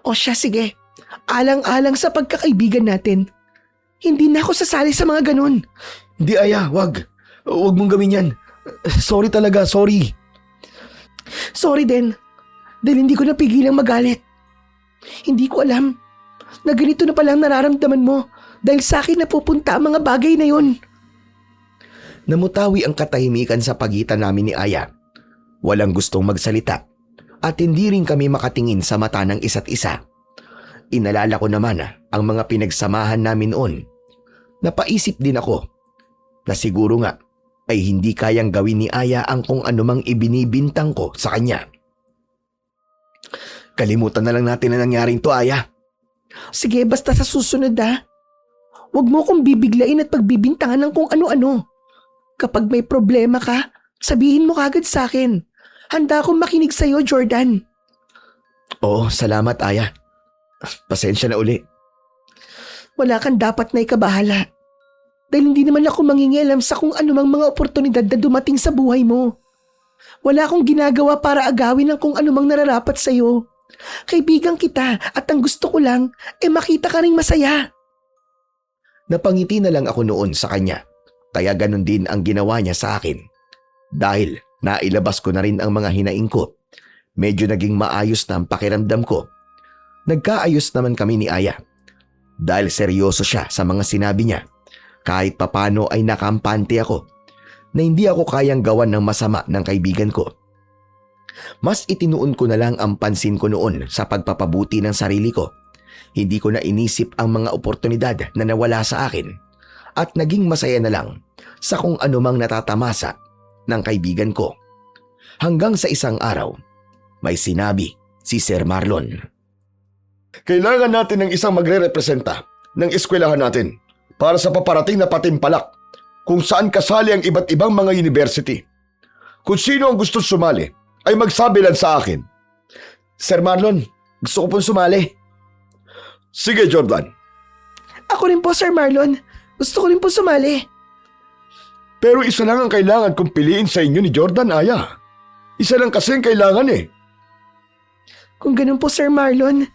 O siya, sige. Alang-alang sa pagkakaibigan natin. Hindi na ako sasali sa mga ganun. Hindi, Aya, wag. Wag mong gawin yan. Sorry talaga, sorry. Sorry din. Dahil hindi ko napigilang magalit. Hindi ko alam na ganito na palang nararamdaman mo dahil sa akin napupunta ang mga bagay na yon. Namutawi ang katahimikan sa pagitan namin ni Aya. Walang gustong magsalita at hindi rin kami makatingin sa mata ng isa't isa. Inalala ko naman ang mga pinagsamahan namin noon. Napaisip din ako na siguro nga ay hindi kayang gawin ni Aya ang kung anumang ibinibintang ko sa kanya. Kalimutan na lang natin na nangyaring to, Aya. Sige, basta sa susunod Huwag mo akong bibiglain at pagbibintangan ng kung ano-ano. Kapag may problema ka, sabihin mo kagad sa akin. Handa akong makinig sa'yo, Jordan. Oo, salamat, Aya. Pasensya na uli. Wala kang dapat na ikabahala. Dahil hindi naman ako mangingialam sa kung anumang mga oportunidad na dumating sa buhay mo. Wala akong ginagawa para agawin ang kung anumang nararapat sa'yo. Kaibigan kita at ang gusto ko lang makita ka ring masaya. Napangiti na lang ako noon sa kanya, kaya ganun din ang ginawa niya sa akin. Dahil nailabas ko na rin ang mga hinaing ko, medyo naging maayos na ang pakiramdam ko. Nagkaayos naman kami ni Aya. Dahil seryoso siya sa mga sinabi niya, kahit papano ay nakampante ako na hindi ako kayang gawan ng masama ng kaibigan ko. Mas itinuon ko na lang ang pansin ko noon sa pagpapabuti ng sarili ko. Hindi ko na inisip ang mga oportunidad na nawala sa akin at naging masaya na lang sa kung anumang natatamasa ng kaibigan ko. Hanggang sa isang araw, may sinabi si Sir Marlon. Kailangan natin ng isang magre-representa ng eskwelahan natin para sa paparating na patimpalak kung saan kasali ang iba't ibang mga university. Kung sino ang gusto sumali, ay magsabi lang sa akin. Sir Marlon, gusto ko pong sumali. Sige, Jordan. Ako rin po, Sir Marlon. Gusto ko rin po sumali. Pero isa lang ang kailangan kong piliin sa inyo ni Jordan, Aya. Isa lang kasi ang kailangan eh. Kung ganun po, Sir Marlon,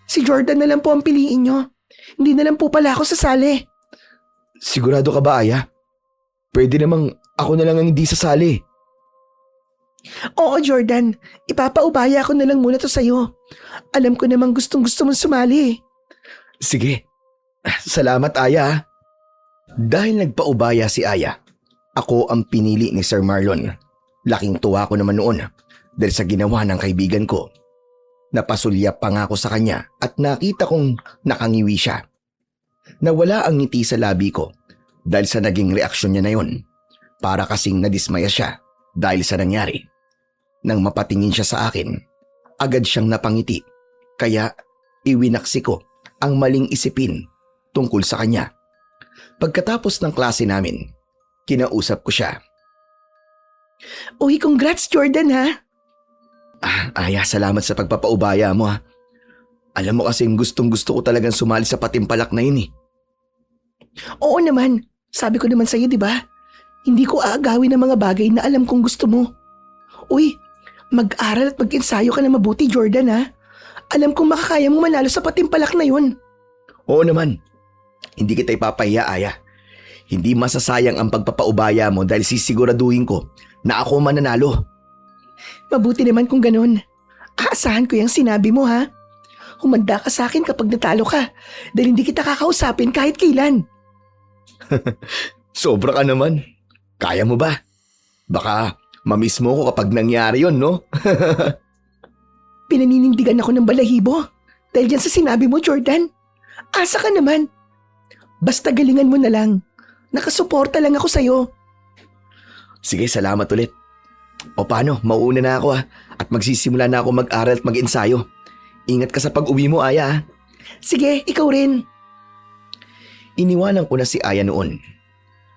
si Jordan na lang po ang piliin nyo. Hindi na lang po pala ako sasali. Sigurado ka ba, Aya? Pwede namang ako na lang ang hindi sasali. Oo, Jordan. Ipapaubaya ko na lang muna to sa'yo. Alam ko namang gustong-gusto mong sumali. Sige. Salamat, Aya. Dahil nagpaubaya si Aya, ako ang pinili ni Sir Marlon. Laking tuwa ko naman noon dahil sa ginawa ng kaibigan ko. Napasulyap pa nga ako sa kanya at nakita kong nakangiwi siya. Nawala ang ngiti sa labi ko dahil sa naging reaksyon niya na yon. Para kasing nadismaya siya dahil sa nangyari. Nang mapatingin siya sa akin, agad siyang napangiti. Kaya iwinaksi ko ang maling isipin tungkol sa kanya. Pagkatapos ng klase namin, kinausap ko siya. Uy, congrats, Jordan, ha? Aya, salamat sa pagpapaubaya mo ha. Alam mo kasing gustong-gusto ko talagang sumali sa patimpalak na yun eh. Oo naman. Sabi ko naman sa'yo, di ba? Hindi ko aagawin ang mga bagay na alam kong gusto mo. Uy, mag-aral at mag-ensayo ka na mabuti, Jordan, ha? Alam kong makakaya mo manalo sa patimpalak na yun. Oo naman. Hindi kita ipapahiya, Aya. Hindi masasayang ang pagpapaubaya mo dahil sisiguraduhin ko na ako mananalo. Mabuti naman kung ganun. Aasahan ko yung sinabi mo, ha? Humanda ka sa akin kapag natalo ka dahil hindi kita kakausapin kahit kailan. Sobra ka naman. Kaya mo ba? Baka mamiss mo ko kapag nangyari yon, no? Pinaninindigan ako ng balahibo dahil dyan sa sinabi mo, Jordan. Asa ka naman. Basta galingan mo na lang. Nakasuporta lang ako sa'yo. Sige, salamat ulit. O paano, mauuna na ako ha at magsisimula na ako mag-aral at mag-ensayo. Ingat ka sa pag-uwi mo, Aya ha. Sige, ikaw rin. Iniwanan ko na si Aya noon.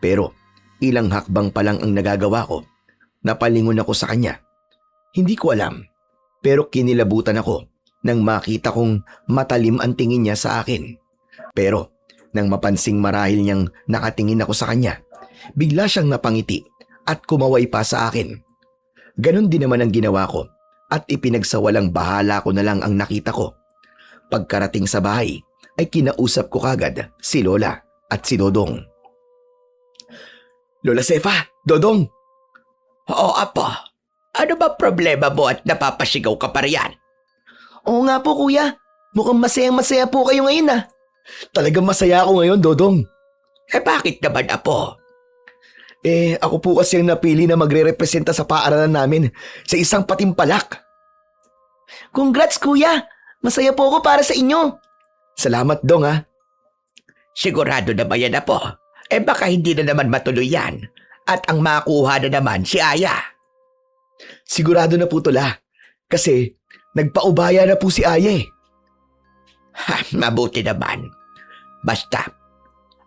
Pero ilang hakbang pa lang ang nagagawa ko. Napalingon ako sa kanya. Hindi ko alam, pero kinilabutan ako nang makita kong matalim ang tingin niya sa akin. Pero nang mapansing marahil niyang nakatingin ako sa kanya, bigla siyang napangiti at kumaway pa sa akin. Ganon din naman ang ginawa ko at ipinagsawalang bahala ko na lang ang nakita ko. Pagkarating sa bahay ay kinausap ko kagad si Lola at si Dodong. Lola Sefa, Dodong! Oo, Apo. Ano ba problema mo at napapasigaw ka pa riyan? Oo nga po, kuya. Mukhang masayang-masaya po kayo ngayon, ha? Talagang masaya ako ngayon, Dodong. Bakit naman, Apo? Ako po kasi ang napili na magre-representa sa paaralan namin sa isang patimpalak. Congrats, kuya. Masaya po ako para sa inyo. Salamat, Dong ha. Sigurado na ba yan, Apo? Baka hindi na naman matuloy yan. At ang makuha na naman si Aya. Sigurado na po tula. Kasi nagpaubaya na po si Aya eh. Mabuti naman. Basta,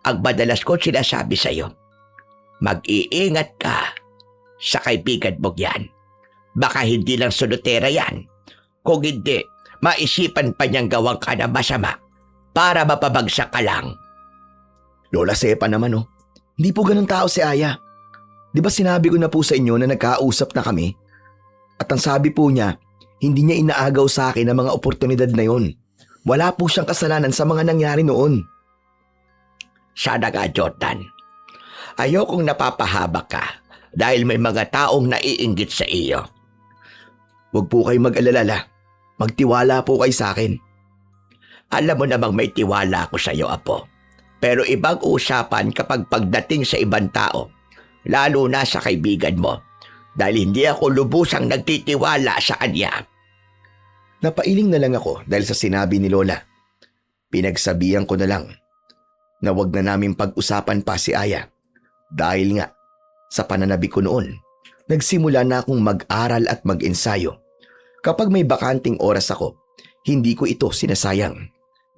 ang madalas ko sinasabi sa'yo, mag-iingat ka sa kaibigan mo yan. Baka hindi lang solutera yan. Kung hindi, maisipan pa niyang gawang ka na masama para mapabagsak ka lang. Lola Sepa naman oh. Hindi po ganun tao si Aya. Di ba sinabi ko na po sa inyo na nagkausap na kami At ang sabi po niya, hindi niya inaagaw sa akin ang mga oportunidad na yon. Wala po siyang kasalanan sa mga nangyari noon. Sana nga, Jordan. Ayokong napapahaba ka dahil may mga taong naiinggit sa iyo. Huwag po kayo mag-alala. Magtiwala po kayo sa akin. Alam mo namang may tiwala ako sa iyo, Apo. Pero ibang usapan kapag pagdating sa ibang tao, lalo na sa kaibigan mo, dahil hindi ako lubusang nagtitiwala sa kanya. Napailing na lang ako dahil sa sinabi ni Lola. Pinagsabihan ko na lang na wag na namin pag-usapan pa si Aya. Dahil nga, sa pananabi ko noon, nagsimula na akong mag-aral at mag-ensayo. Kapag may bakanting oras ako, hindi ko ito sinasayang.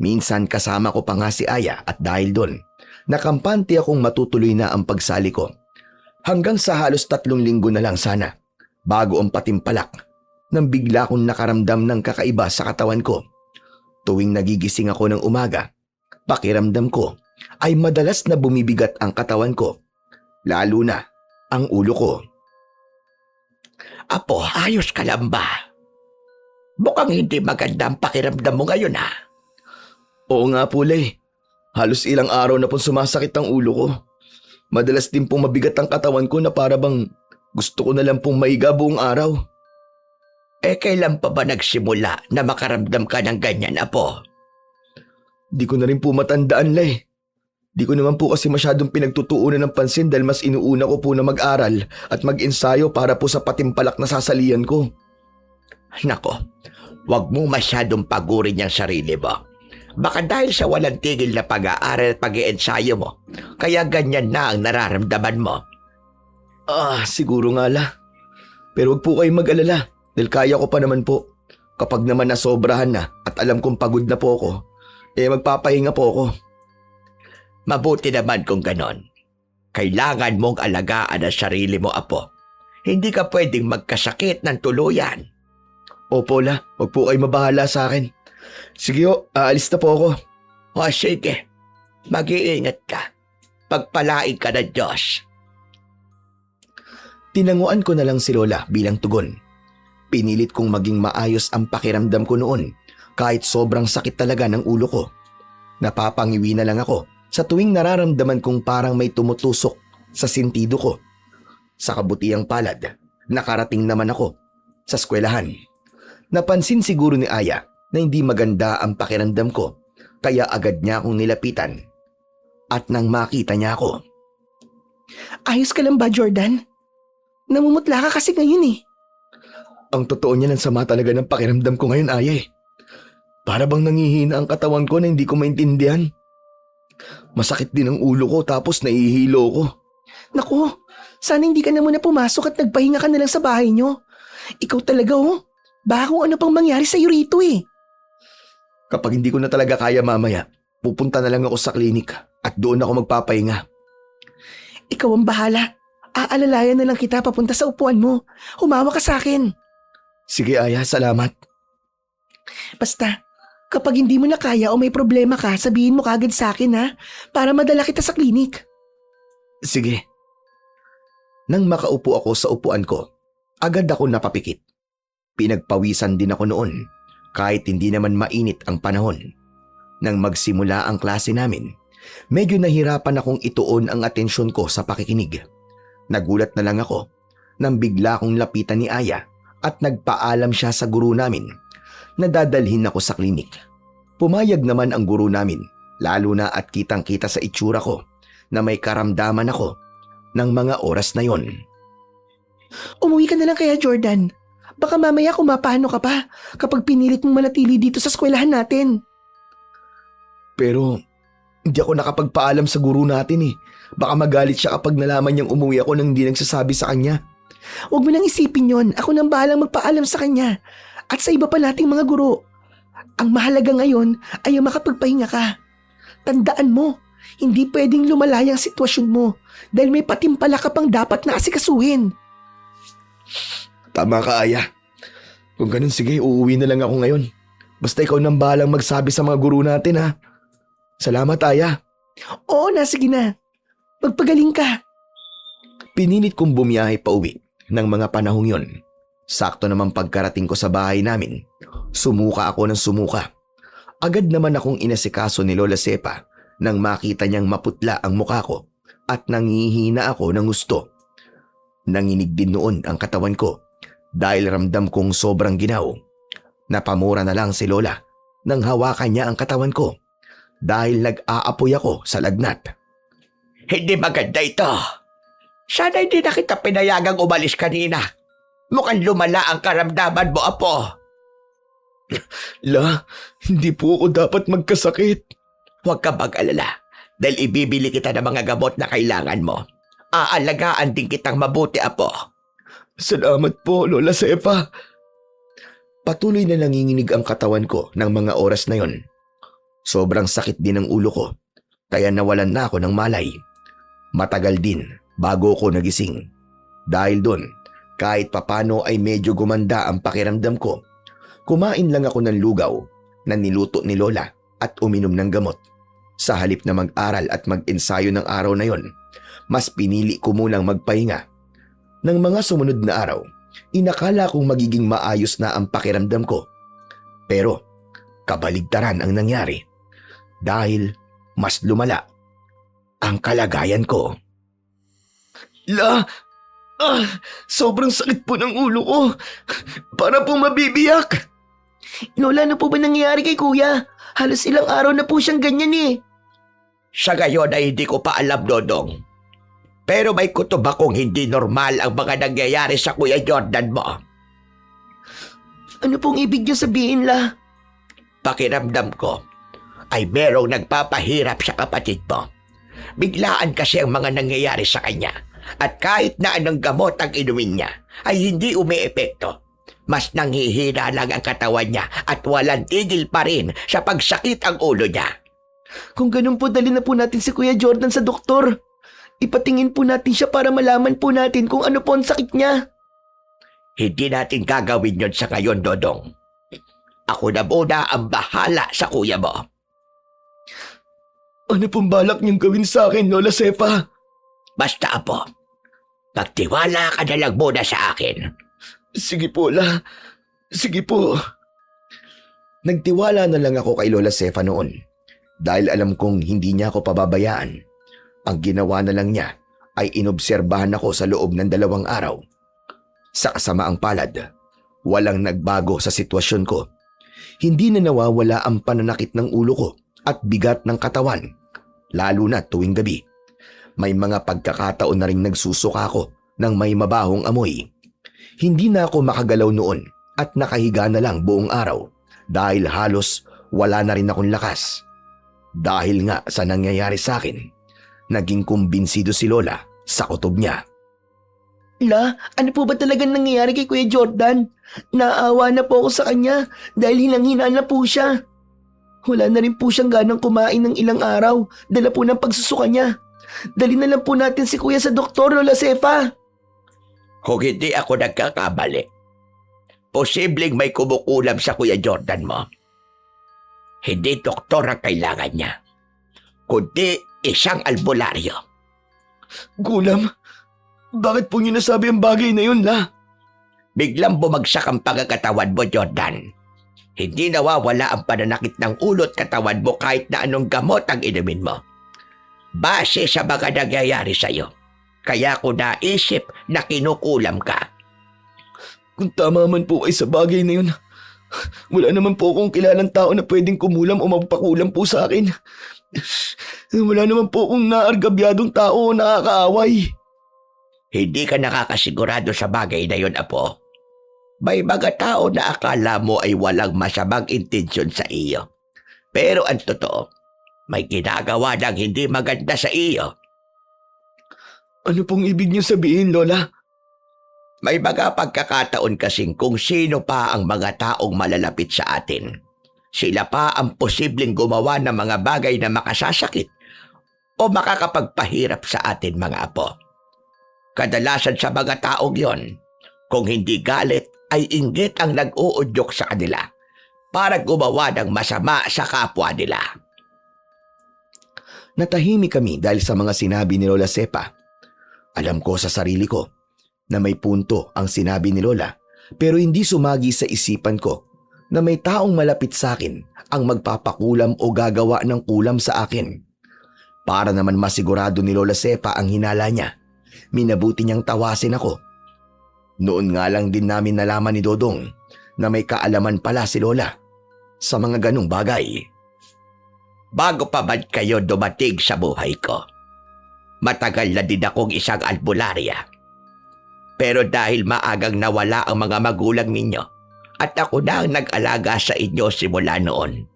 Minsan kasama ko pa nga si Aya at dahil doon, nakampante akong matutuloy na ang pagsali ko. Hanggang sa halos 3 linggo na lang sana, bago ang patimpalak, nang bigla akong nakaramdam ng kakaiba sa katawan ko. Tuwing nagigising ako ng umaga, pakiramdam ko ay madalas na bumibigat ang katawan ko, lalo na ang ulo ko. Apo, ayos ka lang ba? Mukhang hindi maganda ang pakiramdam mo ngayon, ha? Oo nga po, Lay. Halos ilang araw na pong sumasakit ang ulo ko. Madalas din pong mabigat ang katawan ko na para bang gusto ko na lang pong maiga buong araw. Kailan pa ba nagsimula na makaramdam ka ng ganyan, Apo? Di ko na rin po matandaan, Lay. Di ko naman po kasi masyadong pinagtutuunan ng pansin dahil mas inuuna ko po na mag-aral at mag-ensayo para po sa patimpalak na sasalian ko. Nako, wag mong masyadong pagurin yung sarili mo. Baka dahil sa walang tigil na pag-aaral at pag-iensayo mo, kaya ganyan na ang nararamdaman mo. Siguro nga la. Pero huwag po kayong mag-alala dahil kaya ko pa naman po. Kapag naman nasobrahan na at alam kong pagod na po ako, magpapahinga po ako. Mabuti naman kung ganon. Kailangan mong alagaan ang sarili mo, Apo. Hindi ka pwedeng magkasakit ng tuluyan. Opo, la. Huwag po kayo mabahala sa akin. Sige o, aalis na po ako. O sige, mag-iingat ka. Pagpalain ka ng Diyos. Tinanguan ko na lang si Lola bilang tugon. Pinilit kong maging maayos ang pakiramdam ko noon kahit sobrang sakit talaga ng ulo ko. Napapangiwi na lang ako sa tuwing nararamdaman kong parang may tumutusok sa sintido ko. Sa kabutiang palad, nakarating naman ako sa eskwelahan. Napansin siguro ni Aya na hindi maganda ang pakiramdam ko kaya agad niya akong nilapitan. At nang makita niya ako, Ayos ka lang ba, Jordan? Namumutla ka kasi ngayon eh. ang totoo niya ng sama talaga ng pakiramdam ko ngayon, Aya. Para bang nangihina ang katawan ko na hindi ko maintindihan. Masakit din ang ulo ko tapos naihilo ko. Naku, sana hindi ka na muna pumasok at nagpahinga ka na lang sa bahay nyo. Ikaw talaga oh. Baka kung ano pang mangyari sa'yo rito eh. Kapag hindi ko na talaga kaya mamaya, pupunta na lang ako sa klinik at doon ako magpapahinga. Ikaw ang bahala. Aalalayan na lang kita papunta sa upuan mo. Humawa ka sa akin. Sige, Aya, salamat. Basta, kapag hindi mo na kaya o may problema ka, sabihin mo kagad sa akin ha, para madala kita sa klinik. Sige. Nang makaupo ako sa upuan ko, agad ako napapikit. Pinagpawisan din ako noon kahit hindi naman mainit ang panahon. Nang magsimula ang klase namin, medyo nahirapan akong ituon ang atensyon ko sa pakikinig. Nagulat na lang ako nang bigla akong lapitan ni Aya at nagpaalam siya sa guru namin na dadalhin ako sa klinik. Pumayag naman ang guru namin, lalo na at kitang-kita sa itsura ko na may karamdaman ako ng mga oras na yon. Umuwi ka na lang kaya, Jordan. Baka mamaya kumapano ka pa kapag pinilit mong manatili dito sa eskwelahan natin. Pero hindi ako nakapagpaalam sa guru natin eh. Baka magalit siya kapag nalaman niyang umuwi ako nang hindi nagsasabi sa kanya. Huwag mo nang isipin yon. Ako nang bahalang magpaalam sa kanya. At sa iba pa nating mga guro. Ang mahalaga ngayon ay ang makapagpahinga ka. Tandaan mo, hindi pwedeng lumalaya ang sitwasyon mo dahil may patimpala ka pang dapat na asikasuhin. Tama ka, Aya. Kung ganun, sige, uuwi na lang ako ngayon. Basta ikaw nang bahalang magsabi sa mga guru natin, ha? Salamat, Aya. Oo na, sige na. Magpagaling ka. Pinilit kong bumiyahe pa uwi ng mga panahong yon. Sakto naman pagkarating ko sa bahay namin, sumuka ako ng sumuka. Agad naman akong inasikaso ni Lola Sepa nang makita niyang maputla ang mukha ko at nangihina ako ng gusto. Nanginig din noon ang katawan ko dahil ramdam kong sobrang ginaw. Napamura na lang si Lola nang hawakan niya ang katawan ko dahil nag-aapoy ako sa lagnat. Hindi maganda ito. Sana hindi na kita pinayagang umalis kanina. Mukhang lumala ang karamdaman mo, Apo. La, hindi po ako dapat magkasakit. Huwag ka mag-alala dahil ibibili kita ng mga gamot na kailangan mo. Aalagaan din kitang mabuti, Apo. Salamat po, Lola Sepa. Patuloy na nanginginig ang katawan ko ng mga oras na yon. Sobrang sakit din ang ulo ko, kaya nawalan na ako ng malay. Matagal din bago ko nagising. Dahil doon, kahit papano ay medyo gumanda ang pakiramdam ko. Kumain lang ako ng lugaw na niluto ni Lola at uminom ng gamot. Sa halip na mag-aral at mag-ensayo ng araw na yon, mas pinili ko munang magpahinga. Nang mga sumunod na araw, inakala kong magiging maayos na ang pakiramdam ko. Pero kabaligtaran ang nangyari dahil mas lumala ang kalagayan ko. La, sobrang sakit po ng ulo ko. Para po mabibiyak. Lola, ano po ba nangyayari kay kuya? Halos ilang araw na po siyang ganyan eh. Sa ngayon ay hindi ko pa alam, Dodong. Pero may kutob akong hindi normal ang mga nangyayari sa Kuya Jordan mo. Ano pong ibig niyo sabihin, La? Pakiramdam ko ay merong nagpapahirap sa kapatid mo. Biglaan kasi ang mga nangyayari sa kanya. At kahit na anong gamot ang inumin niya ay hindi umiepekto. Mas nanghihina lang ang katawan niya at walang tigil pa rin sa pagsakit ang ulo niya. Kung ganun po, dali na po natin si Kuya Jordan sa doktor. Ipatingin po natin siya para malaman po natin kung ano po ang sakit niya. Hindi natin gagawin yon sa ngayon, Dodong. Ako na muna ang bahala sa kuya mo. Ano pong balak niyong gawin sa akin, Lola Sepa? Basta, Apo, magtiwala ka na lang muna sa akin. Sige po, La. Sige po. Nagtiwala na lang ako kay Lola Sefa noon dahil alam kong hindi niya ako pababayaan. Ang ginawa na lang niya ay inobserbahan ako sa loob ng 2 araw. Sa kasamaang palad, walang nagbago sa sitwasyon ko. Hindi na nawawala ang pananakit ng ulo ko at bigat ng katawan, lalo na tuwing gabi. May mga pagkakataon na rin nagsusuka ako ng may mabahong amoy. Hindi na ako makagalaw noon at nakahiga na lang buong araw dahil halos wala na rin akong lakas. Dahil nga sa nangyayari sa akin, naging kumbinsido si Lola sa kutob niya. La, ano po ba talagang nangyayari kay Kuya Jordan? Naawa na po ako sa kanya dahil hinang-hina na po siya. Wala na rin po siyang ganang kumain ng ilang araw, dala po ng pagsusuka niya. Dali na lang po natin si Kuya sa doktor, Lola Sefa. Kung hindi ako nagkakamali, posibleng may kumukulam sa Kuya Jordan mo. Hindi doktor ang kailangan niya, kundi isang albularyo. Gulam, bakit po niyo nasabi ang bagay na yun, La? Biglang bumagsak ang pagkakatawan mo, Jordan. Hindi nawawala ang pananakit ng ulo at katawan mo kahit na anong gamot ang inumin mo. Base sa mga nangyayari sa'yo. Kaya ko naisip na kinukulam ka. Kung tama man po kayo sa bagay na yun, wala naman po akong kilalang tao na pwedeng kumulam o magpakulam po sa akin. Wala naman po akong naargabyadong tao o nakakaaway. Hindi ka nakakasigurado sa bagay na yun, Apo. May mga tao na akala mo ay walang masamang intensyon sa iyo. Pero ang totoo, may ginagawa ng hindi maganda sa iyo. Ano pong ibig niyo sabihin, Lola? May mga pagkakataon kasing kung sino pa ang mga taong malalapit sa atin. Sila pa ang posibleng gumawa ng mga bagay na makasasakit o makakapagpahirap sa atin, mga Apo. Kadalasan sa mga taong yon, kung hindi galit ay inggit ang nag-uudyok sa kanila para gumawa ng masama sa kapwa nila. Natahimik kami dahil sa mga sinabi ni Lola Sepa. Alam ko sa sarili ko na may punto ang sinabi ni Lola Pero hindi sumagi sa isipan ko na may taong malapit sa akin ang magpapakulam o gagawa ng kulam sa akin. Para naman masigurado ni Lola Sepa ang hinala niya, minabuti niyang tawasin ako. Noon nga lang din namin nalaman ni Dodong na may kaalaman pala si Lola sa mga ganong bagay. Bago pa man kayo dumating sa buhay ko, matagal na din akong isang albularya. Pero dahil maagang nawala ang mga magulang ninyo at ako na ang nag-alaga sa inyo simula noon,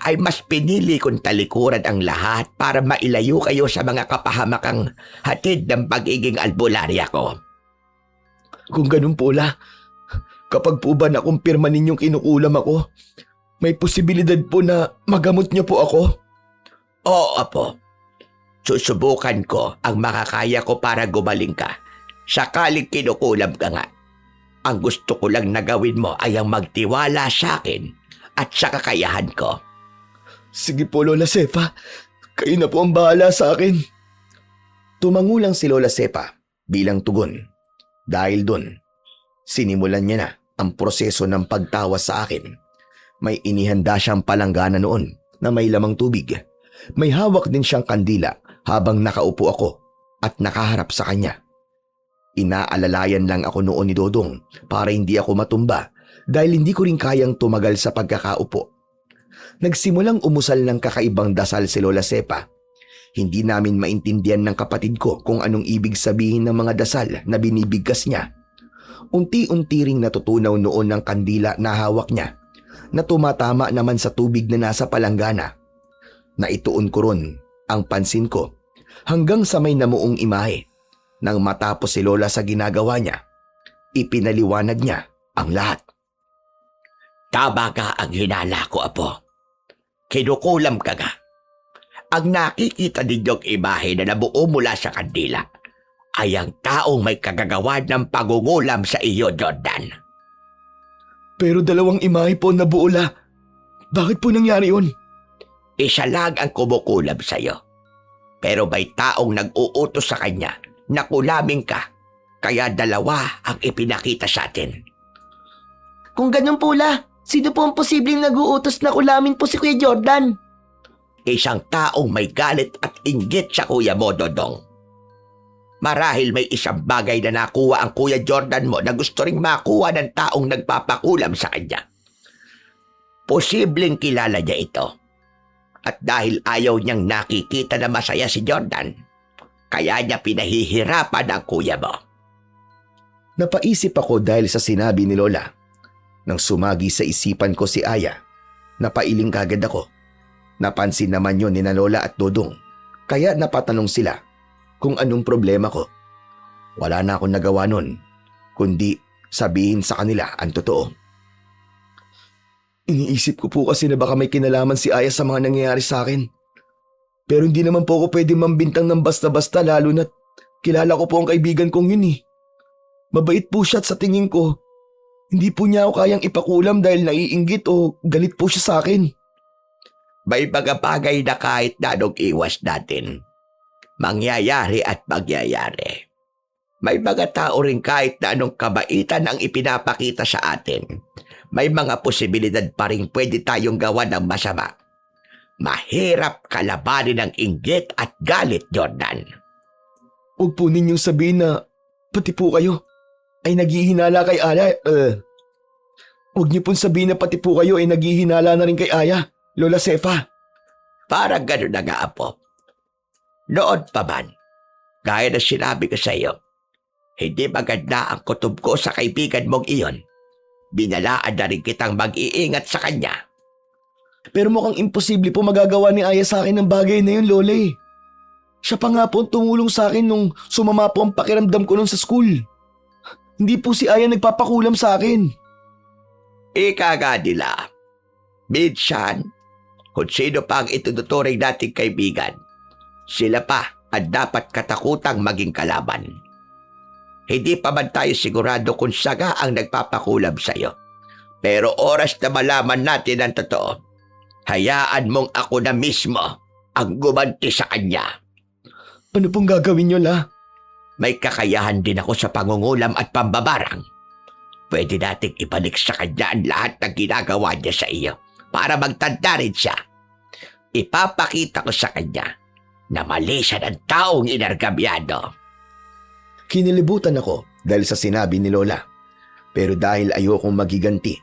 ay mas pinili kong talikuran ang lahat para mailayo kayo sa mga kapahamakang hatid ng pagiging albularya ko. Kung ganun po, La, kapag po ba nakumpirma ninyong kinukulam ako, may posibilidad po na magamot niyo po ako? Oo po. Susubukan ko ang makakaya ko para gumaling ka. Sakaling kinukulam ka nga. Ang gusto ko lang na gawin mo ay ang magtiwala sa akin at sa kakayahan ko. Sige po, Lola Sepa. Kayo na po ang bahala sa akin. Tumangulang si Lola Sepa bilang tugon. Dahil dun, sinimulan niya na ang proseso ng pagtawas sa akin. May inihanda siyang palanggana noon na may lamang tubig. May hawak din siyang kandila habang nakaupo ako at nakaharap sa kanya. Inaalalayan lang ako noon ni Dodong para hindi ako matumba dahil hindi ko rin kayang tumagal sa pagkakaupo. Nagsimulang umusal ng kakaibang dasal si Lola Sepa. Hindi namin maintindihan ng kapatid ko kung anong ibig sabihin ng mga dasal na binibigkas niya. Unti-unti ring natutunaw noon ng kandila na hawak niya na tumatama naman sa tubig na nasa palanggana. Naituon ko ron ang pansin ko hanggang sa may namuong imahe. Nang matapos si Lola sa ginagawa niya, ipinaliwanag niya ang lahat. Tama ka ang hinala ko, Apo. Kinukulam ka nga. Ang nakikita ninyong imahe na nabuo mula sa kandila ay ang taong may kagagawa ng pagungulam sa iyo, Jordan. Pero dalawang imahe po nabuo, La. Bakit po nangyari yun? Isa lang ang kumukulam sa iyo. Pero may taong nag-uutos sa kanya na kulamin ka, kaya dalawa ang ipinakita sa atin. Kung ganun po, La, sino po ang posibleng nag-uutos na kulamin po si Kuya Jordan? Isang taong may galit at inggit sa kuya mo, Dodong. Marahil may isang bagay na nakuha ang Kuya Jordan mo na gusto ring makuha ng taong nagpapakulam sa kanya. Posibleng kilala niya ito. At dahil ayaw niyang nakikita na masaya si Jordan, kaya niya pinahihirapan ang kuya mo. Napaisip ako dahil sa sinabi ni Lola. Nang sumagi sa isipan ko si Aya, napailing kagad ako. Napansin naman yun ni na Lola at Dodong, kaya napatanong sila kung anong problema ko. Wala na akong nagawa nun, kundi sabihin sa kanila ang totoo. Iniisip ko po kasi na baka may kinalaman si Aya sa mga nangyayari sa akin. Pero hindi naman po ako pwede mambintang ng basta-basta lalo na't kilala ko po ang kaibigan kong yun eh. Mabait po siya at sa tingin ko, hindi po niya ako kayang ipakulam dahil naiinggit o galit po siya sa akin. May mga bagay na kahit na anong iwas natin, mangyayari at magyayari. May mga tao rin kahit na anong kabaitan ang ipinapakita sa atin, may mga posibilidad pa rin pwede tayong gawa ng masama. Mahirap kalabanin ang inggit at galit, Jordan. Huwag po ninyong sabihin na pati po kayo ay naghihinala kay Aya. Huwag niyo pong sabihin na pati po kayo ay naghihinala na rin kay Aya, Lola Sepa. Parang gano'n na nga, Apo. Noon pa man, gaya na sinabi ko sa iyo, hindi maganda ang kutob ko sa kaibigan mong iyon. Binalaan na rin kitang mag-iingat sa kanya. Pero mukhang imposible po magagawa ni Aya sa akin ng bagay na yun, Lola eh. Siya pa nga po ang tumulong sa akin nung sumama po ang pakiramdam ko nun sa school. Hindi po si Aya nagpapakulam sa akin. Ika nga nila. Minsan, kung sino pa ang ituturing nating kaibigan, sila pa ang dapat katakutang maging kalaban. Hindi pa man tayo sigurado kung saga ang nagpapakulam sa iyo. Pero oras na malaman natin ang totoo, hayaan mong ako na mismo ang gumanti sa kanya. Ano pong gagawin niyo, La? May kakayahan din ako sa pangungulam at pambabarang. Pwede nating ibalik sa kanya ang lahat ng ginagawa niya sa iyo para magtanda rin siya. Ipapakita ko sa kanya na mali siya ng taong inargamyado. Kinilibutan ako dahil sa sinabi ni Lola. Pero dahil ayokong magiganti,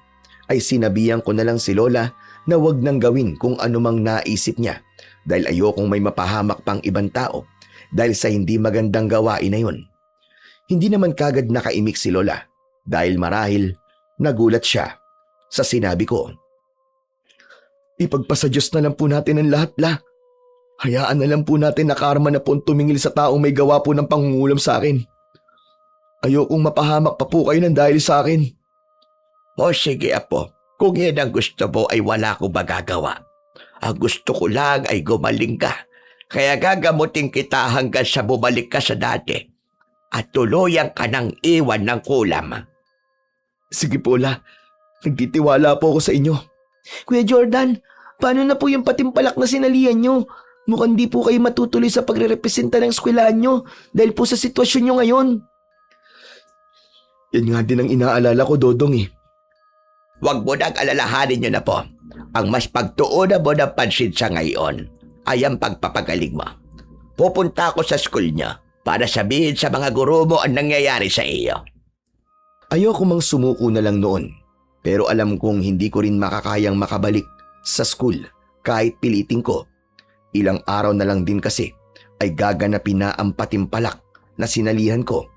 ay sinabihan ko na lang si Lola na wag nang gawin kung anumang naisip niya dahil ayokong may mapahamak pang ibang tao dahil sa hindi magandang gawain na yun. Hindi naman kagad nakaimik si Lola dahil marahil nagulat siya sa sinabi ko. Ipagpasa Diyos na lang po natin ang lahat, La. Hayaan na lang po natin na karma na po ang tumingil sa taong may gawa po ng pangungulam sa akin. Ayokong mapahamak pa po kayo ng dahil sa akin. O sige apo, kung yan ang gusto mo ay wala akong magagawa. Ang gusto ko lang ay gumaling ka. Kaya gagamutin kita hanggang sa bumalik ka sa dati. At tuluyan ka ng iwan ng kulam. Sige po, La. Nagtitiwala po ako sa inyo. Kuya Jordan, paano na po yung patimpalak na sinalihan nyo? Mukhang di po kayo matutuloy sa pagre-representa ng eskwelahan nyo dahil po sa sitwasyon nyo ngayon. Yan nga din ang inaalala ko, Dodong eh. Huwag mo nang alalahanin nyo na po. Ang mas pagtuunan mo ng pansin sa ngayon ay ang pagpapagaling mo. Pupunta ako sa school niya para sabihin sa mga guro mo ang nangyayari sa iyo. Ayoko mang sumuko na lang noon. Pero alam kong hindi ko rin makakayang makabalik sa school kahit pilitin ko. Ilang araw na lang din kasi ay gaganapin na ang patimpalak na sinalihan ko.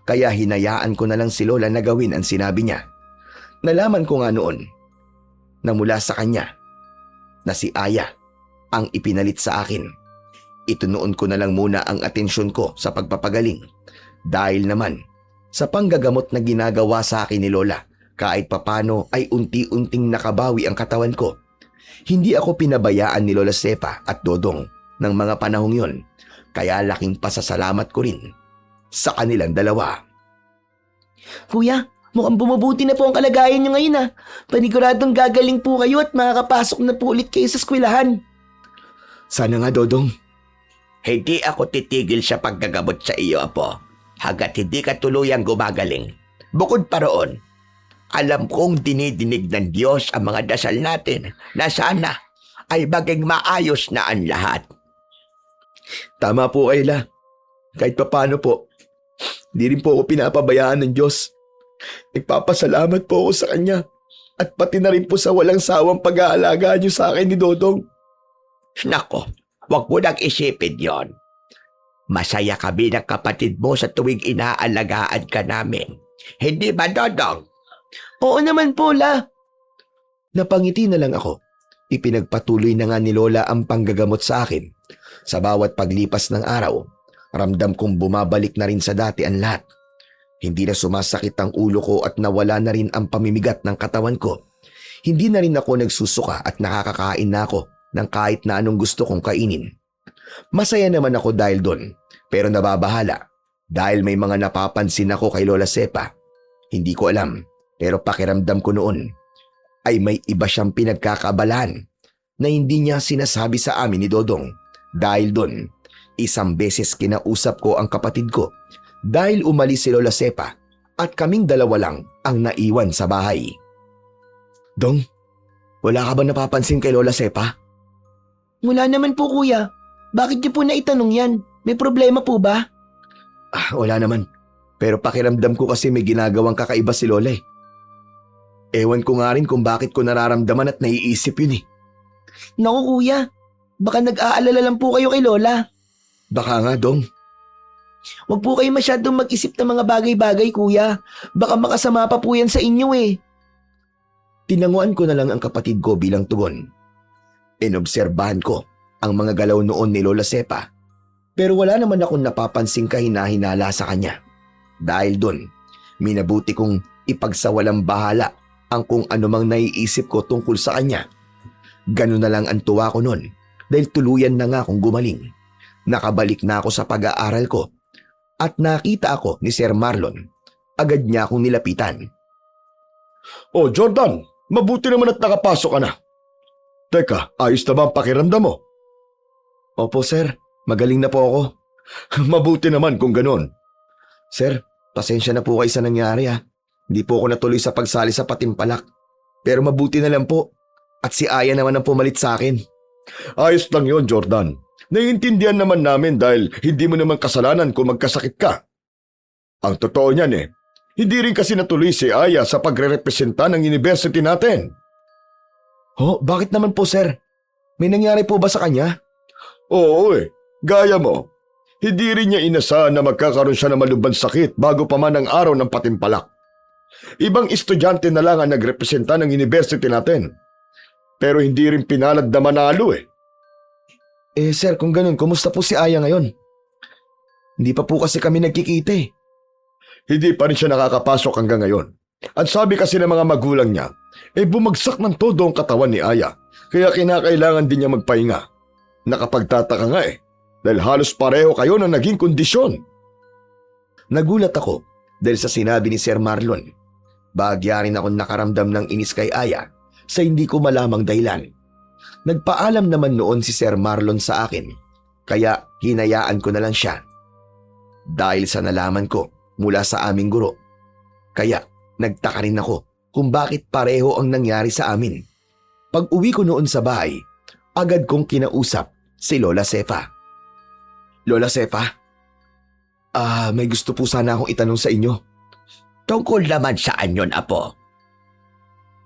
Kaya hinayaan ko na lang si Lola na gawin ang sinabi niya. Nalaman ko nga noon na mula sa kanya na si Aya ang ipinalit sa akin. Itunoon ko na lang muna ang atensyon ko sa pagpapagaling dahil naman sa panggagamot na ginagawa sa akin ni Lola. Kahit papano ay unti-unting nakabawi ang katawan ko. Hindi ako pinabayaan ni Lola Sepa at Dodong ng mga panahong yon, kaya laking pasasalamat ko rin sa kanilang dalawa. Kuya, mukhang bumubuti na po ang kalagayan nyo ngayon Paniguradong gagaling po kayo at makakapasok na po ulit kayo sa eskwelahan. Sana nga, Dodong. Hindi ako titigil sa paggagamot sa iyo, apo, hanggat hindi ka tuluyang gumagaling. Bukod pa roon, alam kong dinidinig ng Diyos ang mga dasal natin na sana ay maging maayos na ang lahat. Tama po, Ayla. Kahit papano po, di rin po ako pinapabayaan ng Diyos. Nagpapasalamat po ako sa Kanya at pati na rin po sa walang sawang pag-aalaga niyo sa akin ni Dodong. Nako, wag mo nang isipin yon. Masaya kami ng kapatid mo sa tuwing inaalagaan ka namin. Hindi ba, Dodong? Oo naman po, La. Napangiti na lang ako. Ipinagpatuloy na nga ni Lola ang panggagamot sa akin. Sa bawat paglipas ng araw, ramdam kong bumabalik na rin sa dati ang lahat. Hindi na sumasakit ang ulo ko at nawala na rin ang pamimigat ng katawan ko. Hindi na rin ako nagsusuka at nakakakain na ako ng kahit na anong gusto kong kainin. Masaya naman ako dahil doon, pero nababahala dahil may mga napapansin ako kay Lola Sepa. Hindi ko alam, pero pakiramdam ko noon ay may iba siyang pinagkakaabalahan na hindi niya sinasabi sa amin ni Dodong. Dahil doon, isang beses kinausap ko ang kapatid ko dahil umalis si Lola Sepa at kaming dalawa lang ang naiwan sa bahay. Dong, wala ka ba napapansin kay Lola Sepa? Wala naman po, Kuya. Bakit niyo po naitanong yan? May problema po ba? Wala naman. Pero pakiramdam ko kasi may ginagawang kakaiba si Lola eh. Ewan ko nga rin kung bakit ko nararamdaman at naiisip yun eh. Naku, Kuya. Baka nag-aalala lang po kayo kay Lola. Baka nga, Dong. Huwag po kayo masyadong mag-isip ng mga bagay-bagay, Kuya. Baka makasama pa po yan sa inyo eh. Tinanguan ko na lang ang kapatid ko bilang tugon. Inobserbahan ko ang mga galaw noon ni Lola Sepa. Pero wala naman akong napapansing kahina-hinala sa kanya. Dahil doon, minabuti kong ipagsawalang bahala ang kung anumang naiisip ko tungkol sa kanya. Ganun na lang ang tuwa ko noon dahil tuluyan na nga akong gumaling. Nakabalik na ako sa pag-aaral ko at nakita ako ni Sir Marlon. Agad niya akong nilapitan. Oh, Jordan, mabuti naman at nakapasok ka na. Teka, ayos na ba ang pakiramdam mo? Opo, sir. Magaling na po ako. Mabuti naman kung ganon. Sir, pasensya na po kayo sa nangyari ha. Hindi po ako natuloy sa pagsali sa patimpalak. Pero mabuti na lang po. At si Aya naman ang pumalit sa akin. Ayos lang yon, Jordan. Naiintindihan naman namin dahil hindi mo naman kasalanan kung magkasakit ka. Ang totoo niyan hindi rin kasi natuloy si Aya sa pagre-representa ng university natin. Bakit naman po sir? May nangyari po ba sa kanya? Oo gaya mo. Hindi rin niya inasahan na magkakaroon siya ng malubhang sakit bago pa man ang araw ng patimpalak. Ibang estudyante na lang ang nagrepresenta ng university natin. Pero hindi rin pinalad na manalo Sir, kung ganun, kumusta po si Aya ngayon? Hindi pa po kasi kami nagkikita Hindi pa rin siya nakakapasok hanggang ngayon. Ang sabi kasi ng mga magulang niya, bumagsak ng todo ang katawan ni Aya, kaya kinakailangan din niya magpahinga. Nakapagtataka nga dahil halos pareho kayo na naging kondisyon. Nagulat ako dahil sa sinabi ni Sir Marlon. Bahagya rin akong nakaramdam ng inis kay Aya sa hindi ko malamang dahilan. Nagpaalam naman noon si Sir Marlon sa akin, kaya hinayaan ko na lang siya. Dahil sa nalaman ko mula sa aming guro, kaya nagtaka rin ako kung bakit pareho ang nangyari sa amin. Pag uwi ko noon sa bahay, agad kong kinausap si Lola Sefa. Lola Sefa, may gusto po sana akong itanong sa inyo. Tungkol naman saan yon, Apo?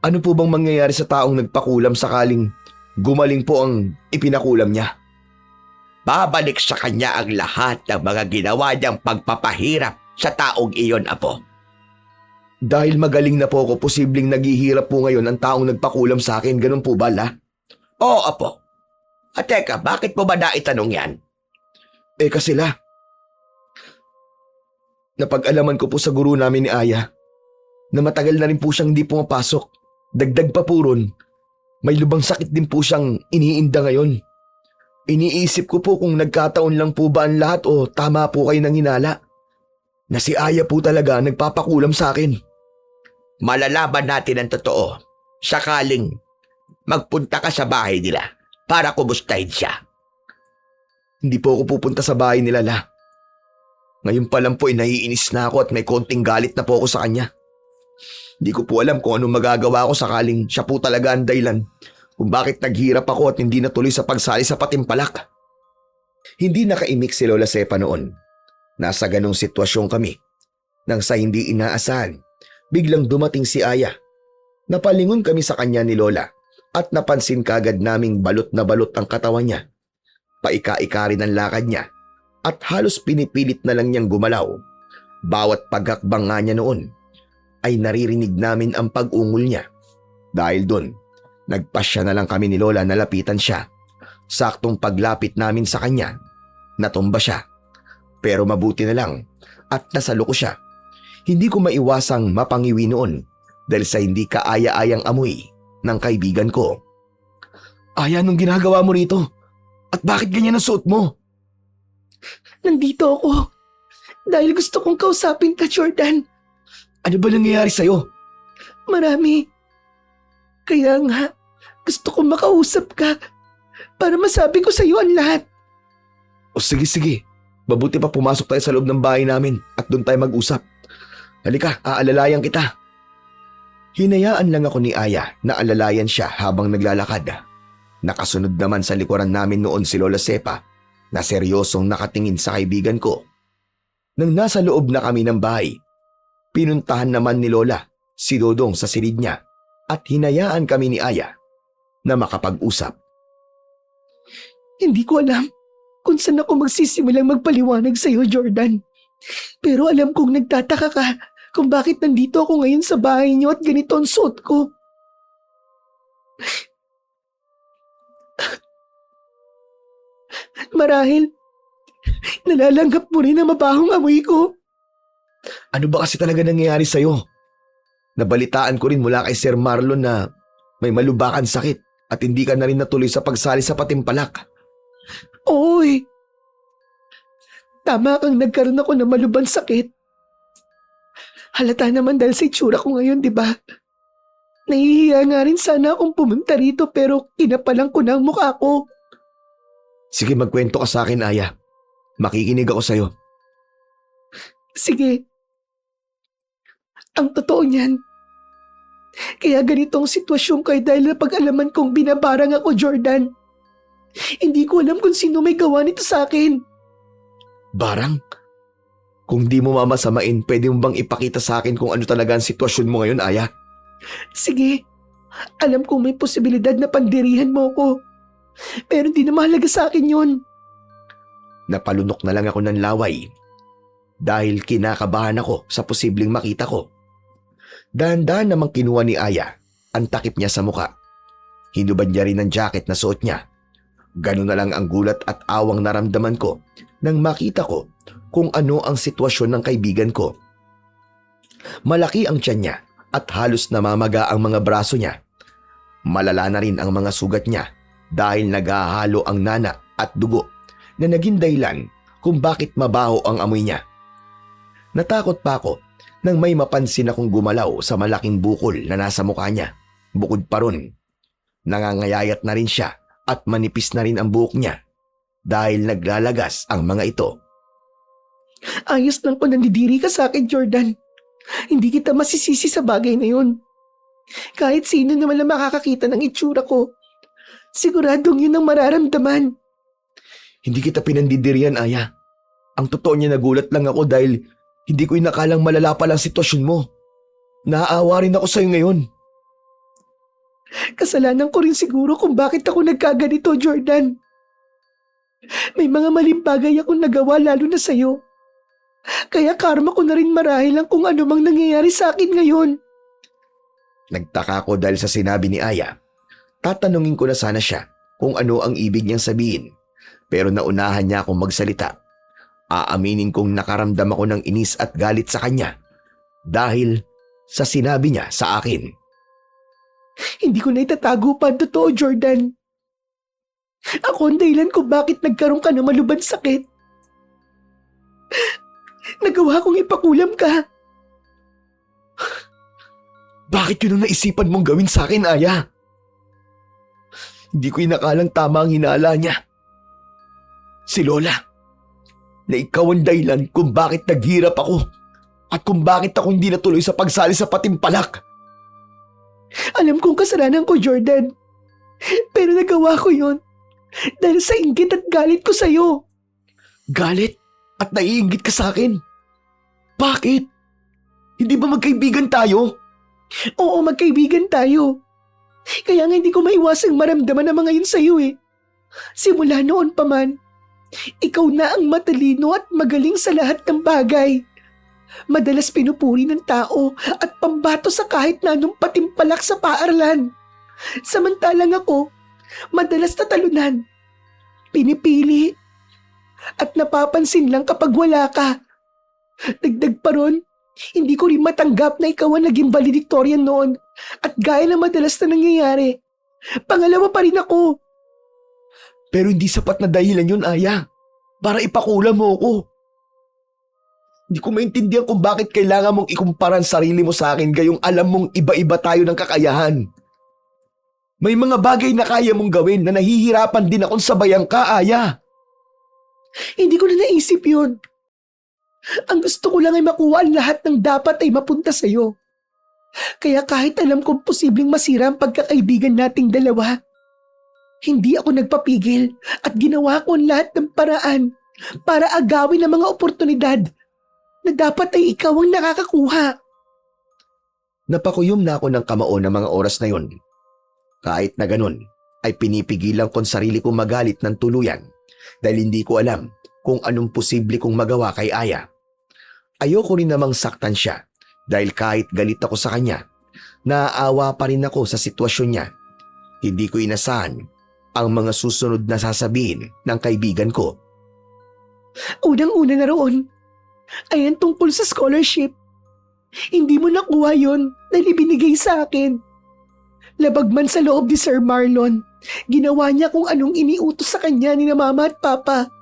Ano po bang mangyayari sa taong nagpakulam sakaling gumaling po ang ipinakulam niya? Babalik sa kanya ang lahat ng mga ginawa niyang pagpapahirap sa taong iyon, Apo. Dahil magaling na po ako, posibleng naghihirap po ngayon ang taong nagpakulam sa akin. Ganun po ba, La? Oo, Apo. At teka, bakit mo ba naitanong yan? Kasi La, napag-alaman ko po sa guro namin ni Aya na matagal na rin po siyang hindi pumapasok. Dagdag pa po ron, may lubang sakit din po siyang iniinda ngayon. Iniisip ko po kung nagkataon lang po ba ang lahat o tama po kayo ng hinala. Na si Aya po talaga nagpapakulam sa akin. Malalaman natin ang totoo sakaling magpunta ka sa bahay nila para kumustahin siya. Hindi po ako pupunta sa bahay nila, La. Ngayon pa lang po naiinis na ako at may konting galit na po ako sa kanya. Hindi ko po alam kung anong magagawa ko sakaling siya po talaga ang dahilan kung bakit naghirap ako at hindi natuloy sa pagsali sa patimpalak. Hindi nakaimik si Lola Sepa noon. Nasa ganong sitwasyon kami. Nang sa hindi inaasahan, biglang dumating si Aya. Napalingon kami sa kanya ni Lola at napansin kagad naming balot na balot ang katawan niya. Paika-ika rin ang lakad niya at halos pinipilit na lang niyang gumalaw. Bawat paghakbang nga niya noon ay naririnig namin ang pag-ungol niya. Dahil doon, nagpasya na lang kami ni Lola na lapitan siya. Saktong paglapit namin sa kanya, natumba siya. Pero mabuti na lang at nasalo ko siya. Hindi ko maiwasang mapangiwi noon dahil sa hindi kaaya-ayang amoy ng kaibigan ko. Aya, anong ginagawa mo rito? At bakit ganyan ang suot mo? Nandito ako. Dahil gusto kong kausapin ka, Jordan. Ano ba nangyayari sa'yo? Marami. Kaya nga, gusto kong makausap ka para masabi ko sa'yo ang lahat. O sige. Mabuti pa pumasok tayo sa loob ng bahay namin at doon tayo mag-usap. Halika, aalalayan kita. Hinayaan lang ako ni Aya na alalayan siya habang naglalakad. Nakasunod naman sa likuran namin noon si Lola Sepa na seryosong nakatingin sa kaibigan ko. Nang nasa loob na kami ng bahay, pinuntahan naman ni Lola si Dodong sa silid niya at hinayaan kami ni Aya na makapag-usap. Hindi ko alam kung saan ako magsisimulang magpaliwanag sa'yo, Jordan. Pero alam kong nagtataka ka kung bakit nandito ako ngayon sa bahay niyo at ganito ang suot ko. Marahil, nalalanggap mo rin ang mabahong amoy ko. Ano ba kasi talaga nangyayari sa'yo? Nabalitaan ko rin mula kay Sir Marlon na may malubakan sakit at hindi ka na rin natuloy sa pagsali sa patimpalak. Oy! Tama kang nagkaroon ako ng malubang sakit. Halata naman dahil sa itsura ko ngayon, di ba? Nahihiya nga rin sana akong pumunta rito pero kinapalang ko na ang mukha ko. Sige, magkwento ka sa akin, Aya. Makikinig ako sa'yo. Sige. Ang totoo niyan. Kaya ganito ang sitwasyon ko ay dahil napag-alaman kong binabarang ako, Jordan. Hindi ko alam kung sino may gawa nito sa akin. Barang? Kung di mo mamasamain, pwede mo bang ipakita sa akin kung ano talaga ang sitwasyon mo ngayon, Aya? Sige, alam kong may posibilidad na pandirihan mo ko. Pero hindi na mahalaga sa akin yun. Napalunok na lang ako ng laway dahil kinakabahan ako sa posibleng makita ko. Dahan-dahan namang kinuha ni Aya ang takip niya sa muka. Hinubad niya rin ang jacket na suot niya. Ganun na lang ang gulat at awang naramdaman ko nang makita ko kung ano ang sitwasyon ng kaibigan ko. Malaki ang tiyan niya at halos namamaga ang mga braso niya. Malala na rin ang mga sugat niya dahil naghahalo ang nana at dugo na naging dahilan kung bakit mabaho ang amoy niya. Natakot pa ako nang may mapansin akong gumalaw sa malaking bukol na nasa mukha niya. Bukod pa ron, nangangayayat na rin siya at manipis na rin ang buhok niya dahil naglalagas ang mga ito. Ayos lang kung nandidiri ka sa akin, Jordan. Hindi kita masisisi sa bagay na yun. Kahit sino naman ang makakakita ng itsura ko, siguradong yun ang mararamdaman. Hindi kita pinandidirian, Aya. Ang totoo niya, nagulat lang ako dahil hindi ko inakalang malala pala ang sitwasyon mo. Naaawa rin ako sa'yo ngayon. Kasalanan ko rin siguro kung bakit ako nagkaganito, Jordan. May mga maling bagay akong nagawa lalo na sa'yo. Kaya karma ko na rin marahil ang kung ano mang nangyayari sa akin ngayon. Nagtaka ko dahil sa sinabi ni Aya. Tatanungin ko na sana siya kung ano ang ibig niyang sabihin. Pero naunahan niya akong magsalita. Aaminin kong nakaramdam ako ng inis at galit sa kanya dahil sa sinabi niya sa akin. Hindi ko na itatago pa ang totoo, Jordan. Ako ang dahilan kung bakit nagkaroon ka ng malubhang sakit. Nagawa kong ipakulam ka. Bakit yun ang naisipan mong gawin sa akin, Aya? Hindi ko inakalang tama ang hinala niya. Si Lola, na ikaw ang dahilan kung bakit naghirap ako at kung bakit ako hindi natuloy sa pagsali sa Patimpalak. Alam kong kasalanan ko, Jordan. Pero nagawa ko yon dahil sa inggit at galit ko sa'yo. Galit at naiinggit ka sa akin. Bakit? Hindi ba magkaibigan tayo? Oo, magkaibigan tayo. Kaya nga hindi ko maiwasang maramdaman ang mga yun sa'yo eh. Simula noon pa man, ikaw na ang matalino at magaling sa lahat ng bagay. Madalas pinupuri ng tao at pambato sa kahit na anong patimpalak sa paaralan. Samantalang ako, madalas tatalunan, pinipili, at napapansin lang kapag wala ka. Dagdag pa ron, hindi ko rin matanggap na ikaw ang naging valedictorian noon at gaya na madalas na nangyayari. Pangalawa pa rin ako. Pero hindi sapat na dahilan yun, Aya. Para ipakula mo ako. Hindi ko maintindihan kung bakit kailangan mong ikumpara ang sarili mo sa akin gayong alam mong iba-iba tayo ng kakayahan. May mga bagay na kaya mong gawin na nahihirapan din akong sabayan ka, Aya. Hindi ko na naisip yun. Ang gusto ko lang ay makuha ang lahat ng dapat ay mapunta sa'yo. Kaya kahit alam kong posibleng masira ang pagkakaibigan nating dalawa, hindi ako nagpapigil at ginawa ko ang lahat ng paraan para agawin ang mga oportunidad na dapat ay ikaw ang nakakakuha. Napakuyom na ako ng kamao ng mga oras na yun. Kahit na ganun, ay pinipigilan kong sarili kong magalit ng tuluyan dahil hindi ko alam kung anong posible kong magawa kay Aya. Ayoko rin namang saktan siya dahil kahit galit ako sa kanya, naaawa pa rin ako sa sitwasyon niya. Hindi ko inasahan ang mga susunod na sasabihin ng kaibigan ko. Unang-una na roon, ayan tungkol sa scholarship. Hindi mo nakuha yon dahil ibinigay sa akin. Labag man sa loob ni Sir Marlon, ginawa niya kung anong iniutos sa kanya ni na Mama at Papa.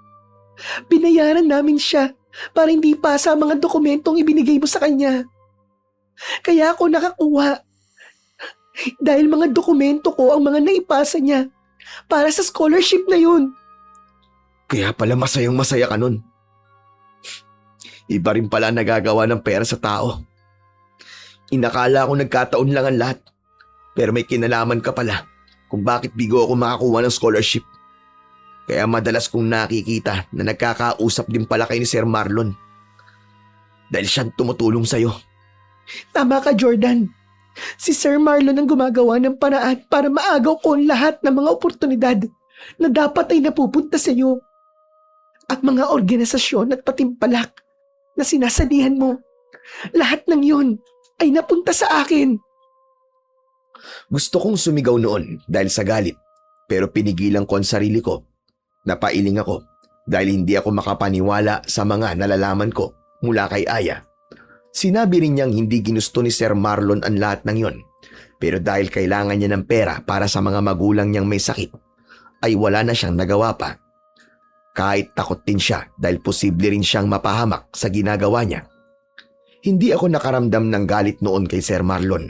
Binayaran namin siya para hindi pasa ang mga dokumentong ibinigay mo sa kanya. Kaya ako nakakuha. Dahil mga dokumento ko ang mga naipasa niya para sa scholarship na yun. Kaya pala masayang masaya ka nun. Iba rin pala nagagawa ng pera sa tao. Inakala ko nagkataon lang ang lahat. Pero may kinalaman ka pala kung bakit bigo ako makakuha ng scholarship. Kaya madalas kong nakikita na nagkakausap din pala kayo ni Sir Marlon. Dahil siyang tumutulong sa'yo. Tama ka, Jordan. Si Sir Marlon ang gumagawa ng paraan para maagaw ko ang lahat ng mga oportunidad na dapat ay napupunta sa iyo. Ang mga organisasyon at patimpalak na sinasalihan mo, lahat ng yun ay napunta sa akin. Gusto kong sumigaw noon dahil sa galit, pero pinigilan ko ang sarili ko. Napailing ako dahil hindi ako makapaniwala sa mga nalalaman ko mula kay Aya. Sinabi rin niyang hindi ginusto ni Sir Marlon ang lahat ng yon, pero dahil kailangan niya ng pera para sa mga magulang niyang may sakit, ay wala na siyang nagawa pa. Kahit takot din siya dahil posible rin siyang mapahamak sa ginagawa niya. Hindi ako nakaramdam ng galit noon kay Sir Marlon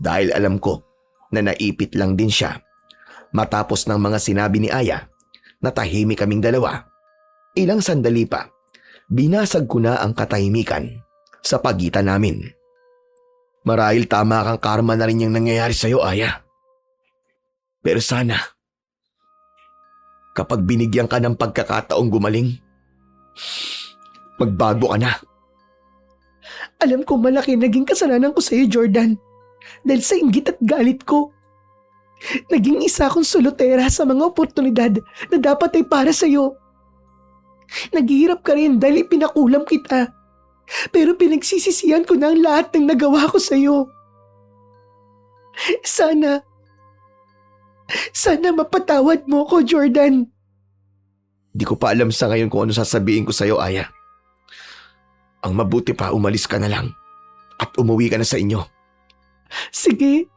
dahil alam ko na naipit lang din siya. Matapos ng mga sinabi ni Aya, natahimik kaming dalawa. Ilang sandali pa, binasag ko na ang katahimikan sa pagitan namin. Marahil tama kang karma na rin yung nangyayari sa'yo, Aya. Pero sana, kapag binigyan ka ng pagkakataong gumaling, magbago ka na. Alam ko malaki naging kasalanan ko sa iyo, Jordan. Dahil sa inggit at galit ko. Naging isa akong solotera sa mga oportunidad na dapat ay para sa iyo. Naghihirap ka rin dahil ipinakulam kita. Pero pinagsisisihan ko na ang lahat ng nagawa ko sa iyo. Sana mapatawad mo ko, Jordan. Di ko pa alam sa ngayon kung ano sasabihin ko sa'yo, Aya. Ang mabuti pa, umalis ka na lang at umuwi ka na sa inyo. Sige,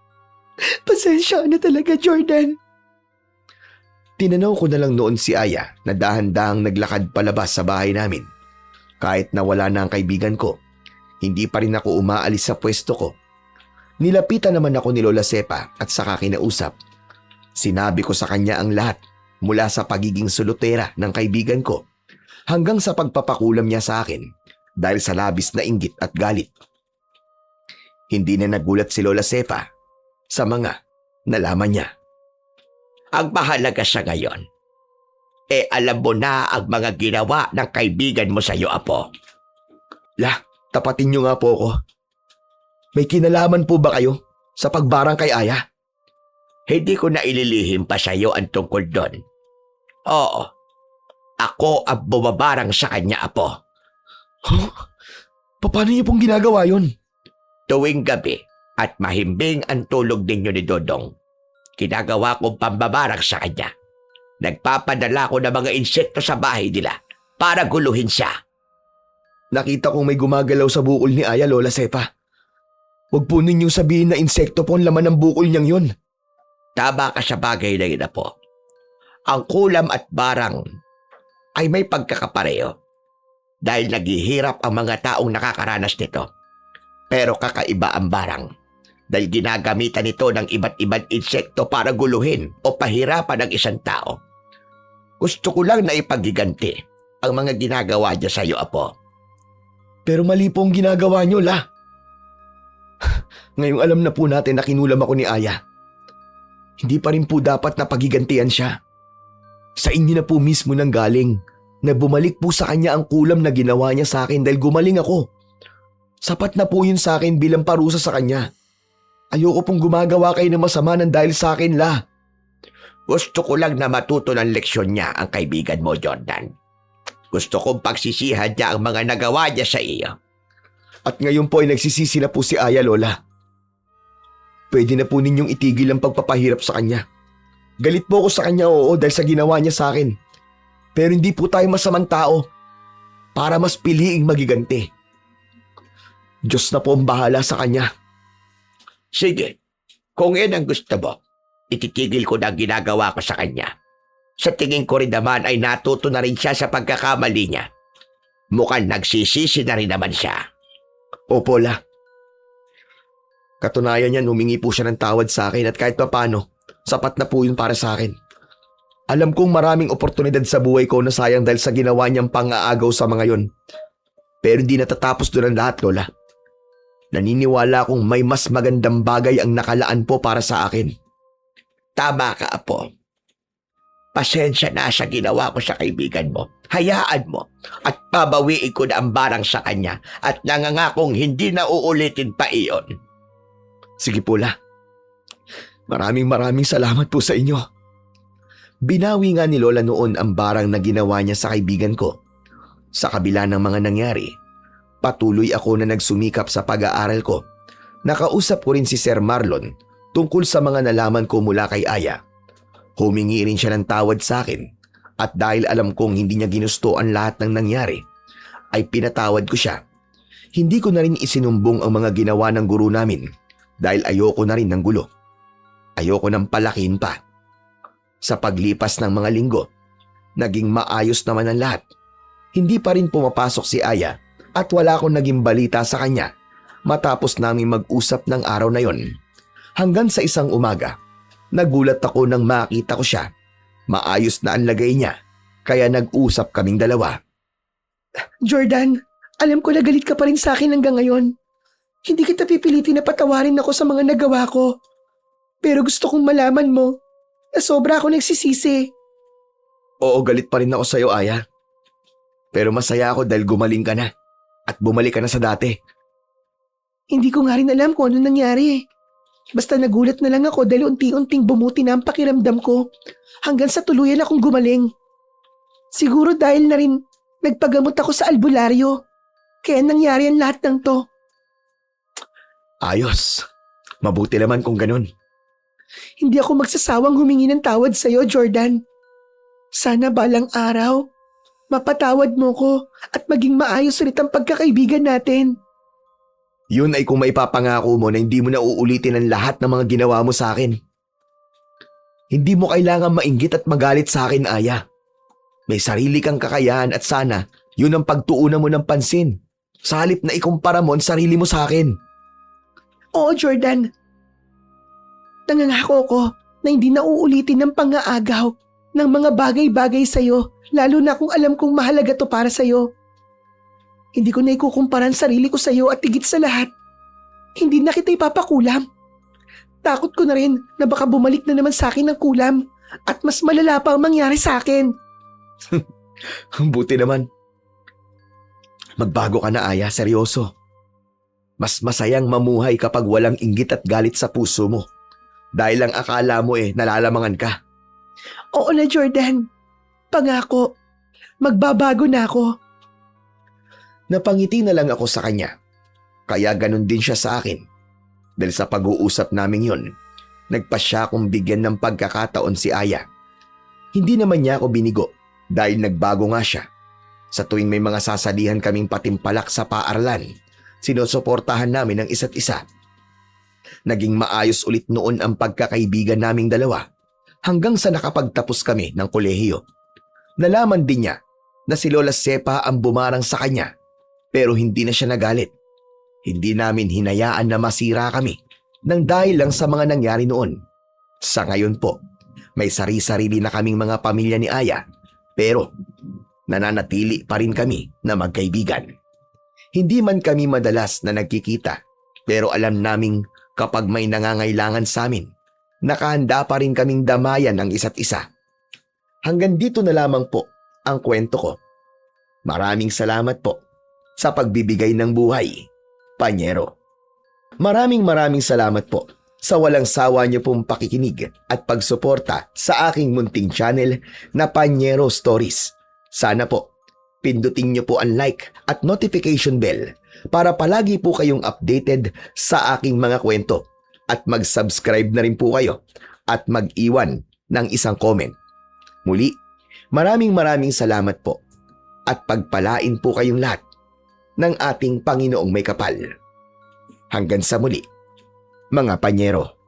pasensya na talaga, Jordan. Tinanaw ko na lang noon si Aya na dahan-dahang naglakad palabas sa bahay namin. Kahit nawala na ang kaibigan ko, hindi pa rin ako umaalis sa pwesto ko. Nilapitan naman ako ni Lola Sepa at saka kinausap. Sinabi ko sa kanya ang lahat mula sa pagiging solotera ng kaibigan ko hanggang sa pagpapakulam niya sa akin dahil sa labis na inggit at galit. Hindi na nagulat si Lola Sepa sa mga nalaman niya. Ang mahalaga sa ngayon, alam mo na ang mga ginawa ng kaibigan mo sa iyo, Apo. Tapatin niyo nga po ako. May kinalaman po ba kayo sa pagbarang kay Aya? Hindi ko na ililihim pa sa iyo ang tungkol doon. Oo, ako ang bumabarang sa kanya, Apo. Huh? Paano niyo pong ginagawa yon? Tuwing gabi at mahimbing ang tulog ninyo ni Dodong, ginagawa kong pambabarang sa kanya. Nagpapadala ko ng mga insekto sa bahay nila para guluhin siya. Nakita kong may gumagalaw sa bukol ni Aya, Lola Sepa. Huwag po ninyong sabihin na insekto po ang laman ng bukol niyang yun. Tama ka sa bagay na yun, Apo. Ang kulam at barang ay may pagkakapareho dahil naghihirap ang mga taong nakakaranas nito. Pero kakaiba ang barang dahil ginagamitan nito ng iba't ibang insekto para guluhin o pahirapan ang isang tao. Gusto ko lang na ipagiganti ang mga ginagawa niya sa iyo, Apo. Pero mali po ang ginagawa niyo, La. Ngayong alam na po natin na kinulam ako ni Aya. Hindi pa rin po dapat na pagigantian siya. Sa inyo na po mismo nang galing na bumalik po sa kanya ang kulam na ginawa niya sa akin dahil gumaling ako. Sapat na po yun sa akin bilang parusa sa kanya. Ayoko pong gumagawa kayo ng masama ng dahil sa akin, La. Gusto ko lang na matuto ng leksyon niya ang kaibigan mo, Jordan. Gusto kong pagsisihan niya ang mga nagawa niya sa iyo. At ngayon po ay nagsisisi na po si Aya, Lola. Pwede na po ninyong itigil ang pagpapahirap sa kanya. Galit po ako sa kanya, oo, dahil sa ginawa niya sa akin. Pero hindi po tayo masamang tao para mas piliing magiganti. Diyos na po ang bahala sa kanya. Sige, kung yan ang gusto mo, ititigil ko na ang ginagawa ko sa kanya. Sa tingin ko rin naman ay natuto na rin siya sa pagkakamali niya. Mukhang nagsisisi na rin naman siya. Opo, La. Katunayan niyan, humingi po siya ng tawad sa akin at kahit papano, sapat na po yun para sa akin. Alam kong maraming oportunidad sa buhay ko na sayang dahil sa ginawa niyang pang-aagaw sa mga yon. Pero hindi natatapos doon ang lahat, Lola. Naniniwala akong may mas magandang bagay ang nakalaan po para sa akin. Tama ka, Apo. Pasensya na sa ginawa ko sa kaibigan mo. Hayaan mo at babawiin ko na ang barang sa kanya at nangangakong hindi na uulitin pa iyon. Sige po la. Maraming salamat po sa inyo. Binawi nga ni Lola noon ang barang na ginawa niya sa kaibigan ko. Sa kabila ng mga nangyari, patuloy ako na nagsumikap sa pag-aaral ko. Nakausap ko rin si Sir Marlon tungkol sa mga nalaman ko mula kay Aya. Humingi rin siya ng tawad sa akin at dahil alam kong hindi niya ginusto ang lahat ng nangyari, ay pinatawad ko siya. Hindi ko na rin isinumbong ang mga ginawa ng guro namin dahil ayoko na rin ng gulo. Ayoko nang palakin pa. Sa paglipas ng mga linggo, naging maayos naman ang lahat. Hindi pa rin pumapasok si Aya at wala akong naging balita sa kanya matapos naming mag-usap ng araw na yon. Hanggang sa isang umaga, nagulat ako nang makita ko siya. Maayos na ang lagay niya, kaya nag-usap kaming dalawa. Jordan, alam ko na galit ka pa rin sa akin hanggang ngayon. Hindi kita pipilitin na patawarin ako sa mga nagawa ko. Pero gusto kong malaman mo na sobra ako nagsisisi. Oo, galit pa rin ako sa'yo, Aya. Pero masaya ako dahil gumaling ka na at bumalik ka na sa dati. Hindi ko nga rin alam kung ano nangyari. Basta nagulat na lang ako dahil unti-unting bumuti na ang pakiramdam ko hanggang sa tuluyan akong gumaling. Siguro dahil na rin nagpagamot ako sa albularyo. Kaya nangyari ang lahat ng to. Ayos. Mabuti naman kung ganun. Hindi ako magsasawang humingi ng tawad sa'yo, Jordan. Sana balang araw, mapatawad mo ko at maging maayos ulit ang pagkakaibigan natin. Yun ay kung maipapangako mo na hindi mo na uulitin ang lahat ng mga ginawa mo sa akin. Hindi mo kailangan mainggit at magalit sa akin, Aya. May sarili kang kakayahan at sana yun ang pagtuunan mo ng pansin. Sa halip na ikumpara mo ang sarili mo sa akin. Oo, Jordan. Nangangako ko na hindi na uulitin ng pang-aagaw ng mga bagay-bagay sa'yo, lalo na kung alam kong mahalaga to para sa'yo. Hindi ko na ikukumpara ang sarili ko sa'yo at higit sa lahat, hindi na kita ipapakulam. Takot ko na rin na baka bumalik na naman sa akin ang kulam at mas malala pa ang mangyari sa akin. Buti naman. Magbago ka na, Aya, seryoso. Mas masayang mamuhay kapag walang inggit at galit sa puso mo. Dahil ang akala mo nalalamangan ka. Oo na, Jordan. Pangako, magbabago na ako. Napangiti na lang ako sa kanya. Kaya ganun din siya sa akin. Dahil sa pag-uusap naming yun, nagpa siya akong bigyan ng pagkakataon si Aya. Hindi naman niya ako binigo dahil nagbago nga siya. Sa tuwing may mga sasalihan kaming patimpalak sa paaralan, sinusuportahan namin ang isa't isa. Naging maayos ulit noon ang pagkakaibigan naming dalawa hanggang sa nakapagtapos kami ng kolehiyo. Nalaman din niya na si Lola Sepa ang bumarang sa kanya pero hindi na siya nagalit. Hindi namin hinayaan na masira kami nang dahil lang sa mga nangyari noon. Sa ngayon po, may sari-sarili na kaming mga pamilya ni Aya pero nananatili pa rin kami na magkaibigan. Hindi man kami madalas na nagkikita pero alam naming kapag may nangangailangan sa amin, nakahanda pa rin kaming damayan ang isa't isa. Hanggang dito na lamang po ang kwento ko. Maraming salamat po sa pagbibigay ng buhay, Panyero. Maraming salamat po sa walang sawa niyo pong pakikinig at pagsuporta sa aking munting channel na Panyero Stories. Sana po, pindutin niyo po ang like at notification bell para palagi po kayong updated sa aking mga kwento at mag-subscribe na rin po kayo at mag-iwan ng isang comment. Muli, maraming salamat po at pagpalain po kayong lahat ng ating Panginoong may kapal. Hanggang sa muli, mga Panyero.